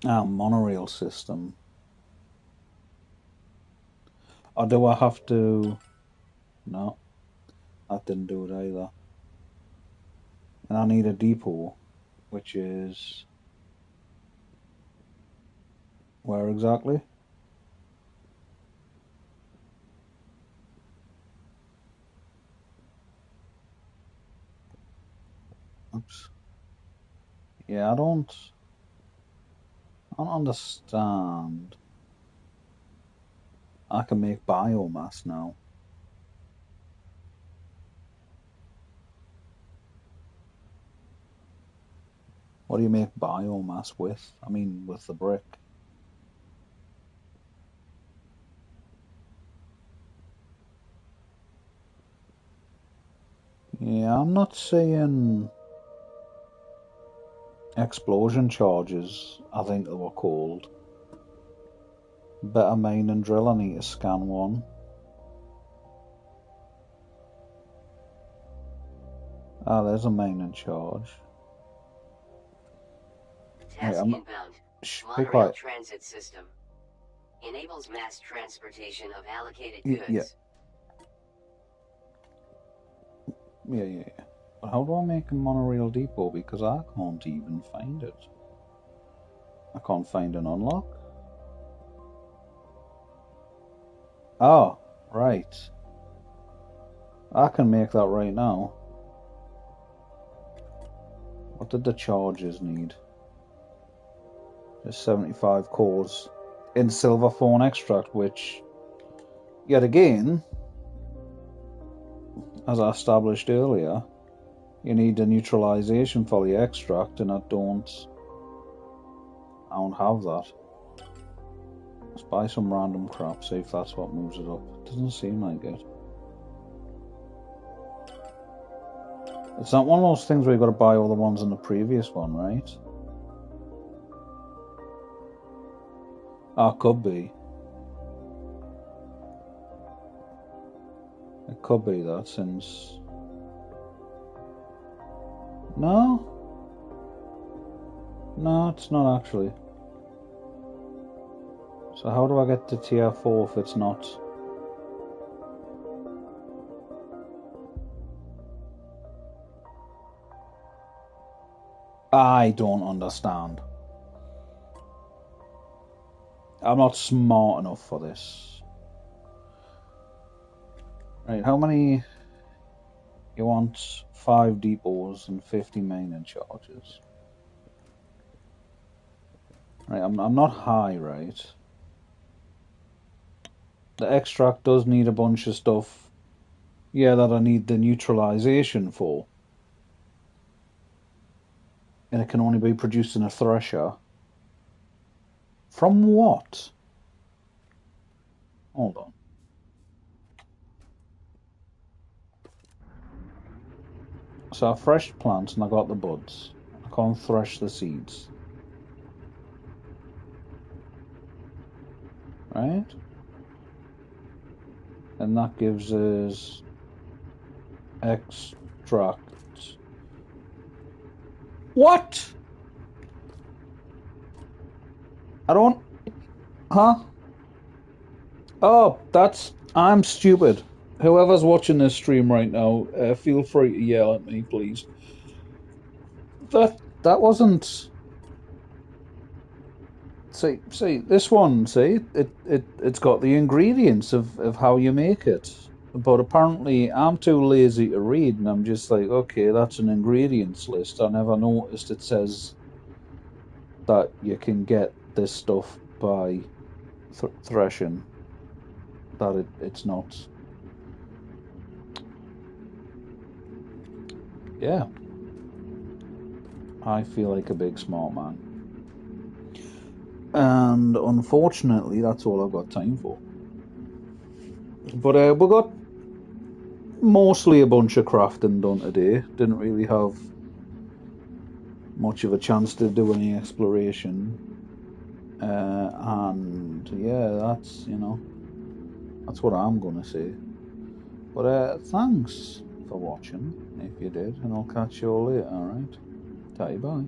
Ah, monorail system. Or do I have to... No, that didn't do it either. And I need a depot, which is... Where exactly? Oops. Yeah, I don't understand. I can make biomass now. What do you make biomass with? I mean, with the brick. Yeah, I'm not seeing explosion charges, I think they were called. Better mine and drill, I need to scan one. Ah, there's a mine in charge. Task inbound. Shh, be Monorail quiet. transit system. Enables mass transportation of allocated goods. Yeah. But how do I make a monorail depot? Because I can't even find it. I can't find an unlock. Oh, right. I can make that right now. What did the charges need? Just 75 cores in silver fawn extract, which, yet again, as I established earlier, you need a neutralization for the extract, and I don't have that. Let's buy some random crap, see if that's what moves it up. Doesn't seem like it. It's not one of those things where you've got to buy all the ones in the previous one, right? Ah, could be. It could be that since... No, it's not actually. So how do I get to tier 4 if it's not? I don't understand. I'm not smart enough for this. Right, how many... You want 5 depots and 50 maintenance charges. Right, I'm not high, right? The extract does need a bunch of stuff. Yeah, that I need the neutralization for. And it can only be produced in a thresher. From what? Hold on. So I threshed plants and I got the buds. I can't thresh the seeds. Right? And that gives us extract. What? I don't... Huh? Oh, I'm stupid. Whoever's watching this stream right now, feel free to yell at me, please. That wasn't... See, this one, it's got the ingredients of how you make it. But apparently I'm too lazy to read, and I'm just like, okay, that's an ingredients list. I never noticed it says that you can get this stuff by threshing. That it's not. Yeah. I feel like a big smart man. And unfortunately, that's all I've got time for. But we got mostly a bunch of crafting done today. Didn't really have much of a chance to do any exploration. And yeah, that's what I'm gonna say. But thanks for watching, if you did, and I'll catch you all later, alright? Bye.